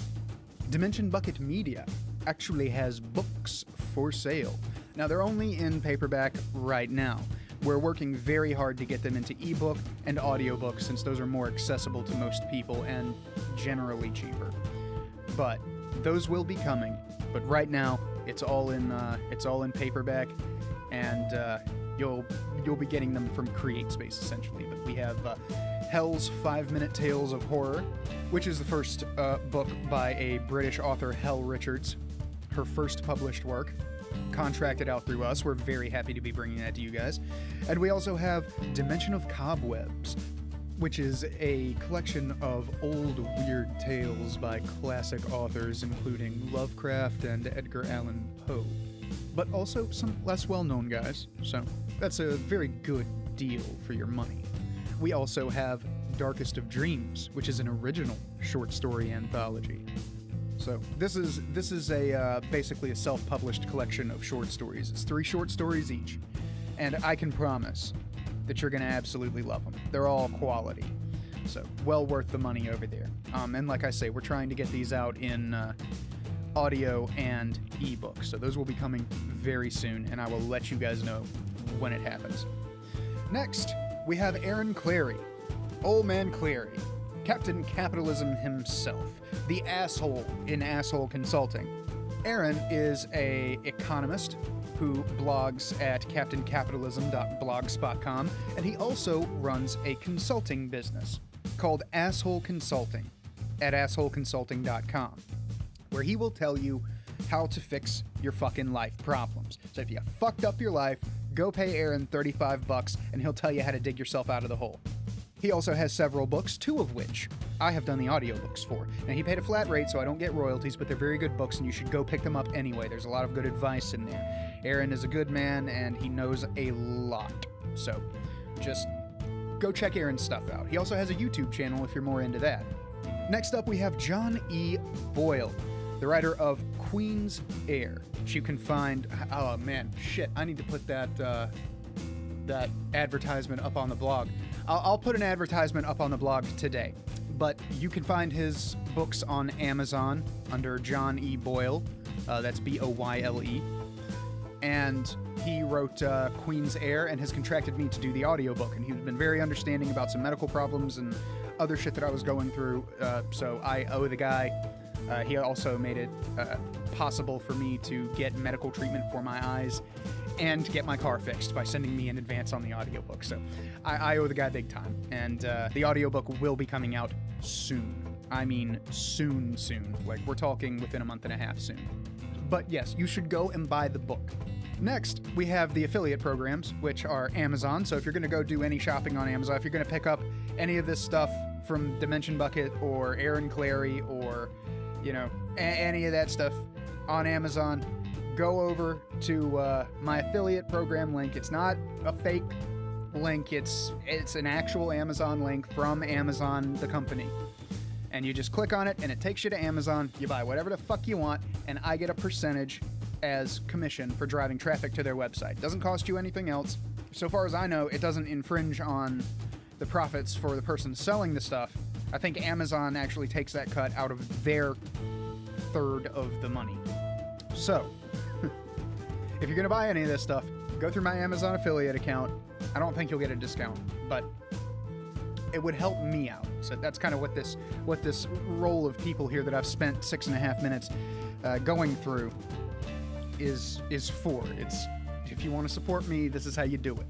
Dimension Bucket Media actually has books for sale. Now, they're only in paperback right now. We're working very hard to get them into ebook and audiobooks since those are more accessible to most people and generally cheaper. But those will be coming. But right now, it's all in paperback, and you'll be getting them from CreateSpace essentially. But we have Hell's 5-Minute Tales of Horror, which is the first book by a British author, Hel Richards. Her first published work, contracted out through us. We're very happy to be bringing that to you guys. And we also have Dimension of Cobwebs, which is a collection of old weird tales by classic authors including Lovecraft and Edgar Allan Poe, but also some less well-known guys, so that's a very good deal for your money. We also have Darkest of Dreams, which is an original short story anthology. So this is a basically a self-published collection of short stories. It's 3 short stories each, and I can promise that you're going to absolutely love them. They're all quality, so well worth the money over there. And like I say, we're trying to get these out in audio and ebook, so those will be coming very soon, and I will let you guys know when it happens. Next, we have Aaron Clary, Old Man Clary, Captain Capitalism himself, the asshole in Asshole Consulting. Aaron is an economist who blogs at captaincapitalism.blogspot.com, and he also runs a consulting business called Asshole Consulting at assholeconsulting.com, where he will tell you how to fix your fucking life problems. So if you fucked up your life, go pay Aaron $35 and he'll tell you how to dig yourself out of the hole. He also has several books, 2 of which I have done the audiobooks for. Now, he paid a flat rate, so I don't get royalties, but they're very good books, and you should go pick them up anyway. There's a lot of good advice in there. Aaron is a good man, and he knows a lot. So, just go check Aaron's stuff out. He also has a YouTube channel if you're more into that. Next up, we have John E. Boyle, the writer of Queen's Heir, which you can find... Oh, man, shit, I need to put that that advertisement up on the blog. I'll put an advertisement up on the blog today, but you can find his books on Amazon under John E. Boyle. That's Boyle. And he wrote Queen's Heir and has contracted me to do the audiobook. And he's been very understanding about some medical problems and other shit that I was going through. So I owe the guy. He also made it possible for me to get medical treatment for my eyes and get my car fixed by sending me an advance on the audiobook. So I owe the guy big time. And the audiobook will be coming out soon. I mean soon. Like, we're talking within a month and a half soon. But yes, you should go and buy the book. Next, we have the affiliate programs, which are Amazon. So if you're going to go do any shopping on Amazon, if you're going to pick up any of this stuff from Dimension Bucket or Aaron Clary or, you know, any of that stuff on Amazon, go over to my affiliate program link. It's not a fake link. It's an actual Amazon link from Amazon, the company. And you just click on it, and it takes you to Amazon. You buy whatever the fuck you want, and I get a percentage as commission for driving traffic to their website. Doesn't cost you anything else. So far as I know, it doesn't infringe on the profits for the person selling the stuff. I think Amazon actually takes that cut out of their third of the money. So, if you're going to buy any of this stuff, go through my Amazon affiliate account. I don't think you'll get a discount, but it would help me out. So that's kind of what this roll of people here that I've spent 6.5 minutes going through is for. It's, if you want to support me, this is how you do it.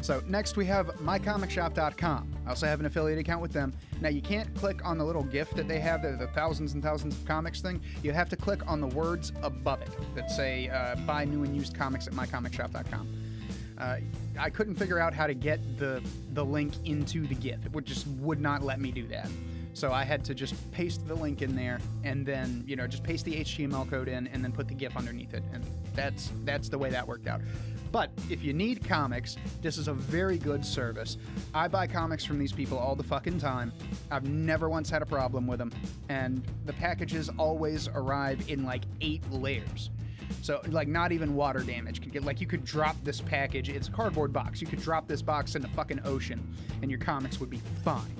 So next we have mycomicshop.com. I also have an affiliate account with them. Now you can't click on the little GIF that they have, the thousands and thousands of comics thing. You have to click on the words above it that say buy new and used comics at mycomicshop.com. I couldn't figure out how to get the link into the GIF. It just would not let me do that. So I had to just paste the link in there and then, you know, just paste the HTML code in and then put the GIF underneath it. And that's the way that worked out. But if you need comics, this is a very good service. I buy comics from these people all the fucking time. I've never once had a problem with them. And the packages always arrive in like 8 layers. So, like, not even water damage can get, like, you could drop this package. It's a cardboard box. You could drop this box in the fucking ocean and your comics would be fine.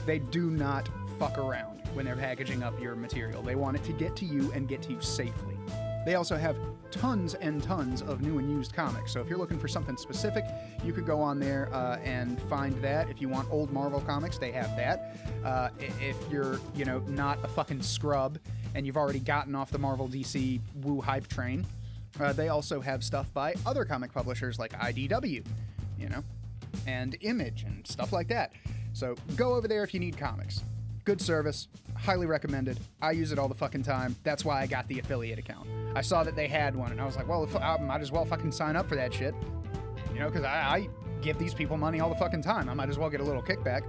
They do not fuck around when they're packaging up your material. They want it to get to you and get to you safely. They also have tons and tons of new and used comics. So if you're looking for something specific, you could go on there and find that. If you want old Marvel comics, they have that. If you're, you know, not a fucking scrub and you've already gotten off the Marvel DC woo hype train, they also have stuff by other comic publishers like IDW, you know, and Image and stuff like that. So go over there if you need comics. Good service, highly recommended. I use it all the fucking time. That's why I got the affiliate account. I saw that they had one, and I was like, well, I might as well fucking sign up for that shit. You know, because I give these people money all the fucking time. I might as well get a little kickback.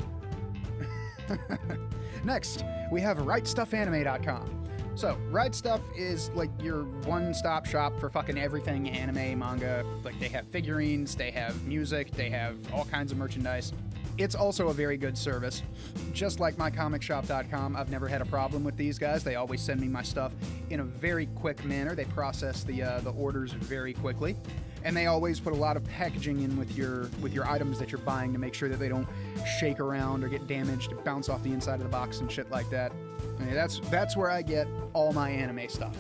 Next, we have WriteStuffAnime.com. So, Right Stuff is like your one-stop shop for fucking everything anime, manga. Like, they have figurines, they have music, they have all kinds of merchandise. It's also a very good service. Just like mycomicshop.com, I've never had a problem with these guys. They always send me my stuff in a very quick manner. They process the orders very quickly. And they always put a lot of packaging in with your items that you're buying to make sure that they don't shake around or get damaged, bounce off the inside of the box and shit like that. I mean, that's where I get all my anime stuff.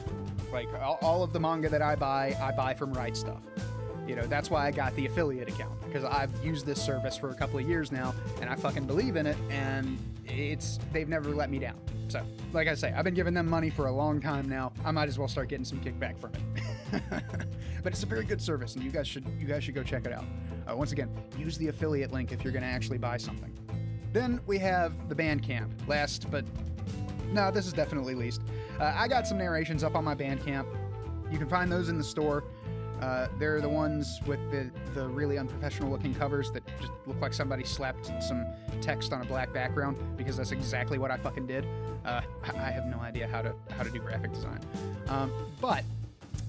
Like, all of the manga that I buy from Right Stuff. You know, that's why I got the affiliate account, because I've used this service for a couple of years now, and I fucking believe in it, and they've never let me down. So, like I say, I've been giving them money for a long time now. I might as well start getting some kickback from it. But it's a very good service, and you guys should go check it out. Once again, use the affiliate link if you're going to actually buy something. Then we have the Bandcamp. Last, but no, this is definitely least. I got some narrations up on my Bandcamp. You can find those in the store. They're the ones with the really unprofessional looking covers that just look like somebody slapped some text on a black background, because that's exactly what I fucking did. I have no idea how to do graphic design. But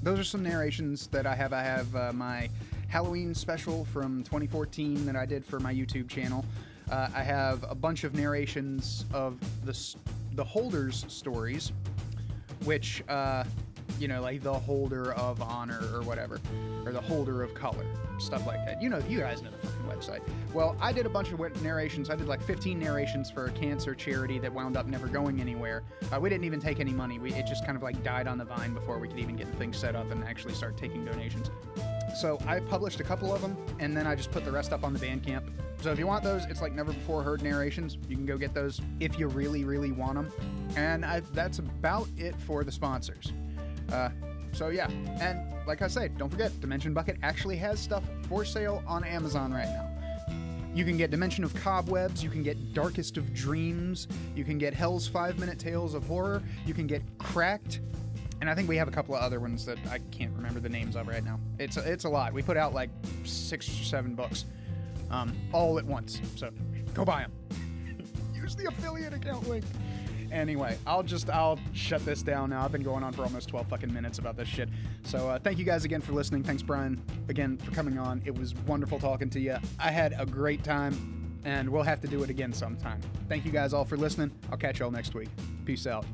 those are some narrations that I have. I have my Halloween special from 2014 that I did for my YouTube channel. I have a bunch of narrations of the Holders stories, which you know, like the holder of honor or whatever, or the holder of color, stuff like that. You know, you guys know the fucking website. Well, I did a bunch of narrations. I did like 15 narrations for a cancer charity that wound up never going anywhere. We didn't even take any money. It just kind of like died on the vine before we could even get the thing set up and actually start taking donations. So I published a couple of them, and then I just put the rest up on the Bandcamp. So if you want those, it's like never before heard narrations. You can go get those if you really, really want them. And that's about it for the sponsors. So yeah, and like I say, don't forget, Dimension Bucket actually has stuff for sale on Amazon right now. You can get Dimension of Cobwebs, you can get Darkest of Dreams, you can get Hell's 5-Minute Tales of Horror, you can get Cracked, and I think we have a couple of other ones that I can't remember the names of right now. It's a lot. We put out like 6 or 7 books, all at once, so go buy them. Use the affiliate account link. Anyway, I'll shut this down now. I've been going on for almost 12 fucking minutes about this shit. So thank you guys again for listening. Thanks, Brian, again for coming on. It was wonderful talking to you. I had a great time, and we'll have to do it again sometime. Thank you guys all for listening. I'll catch y'all next week. Peace out.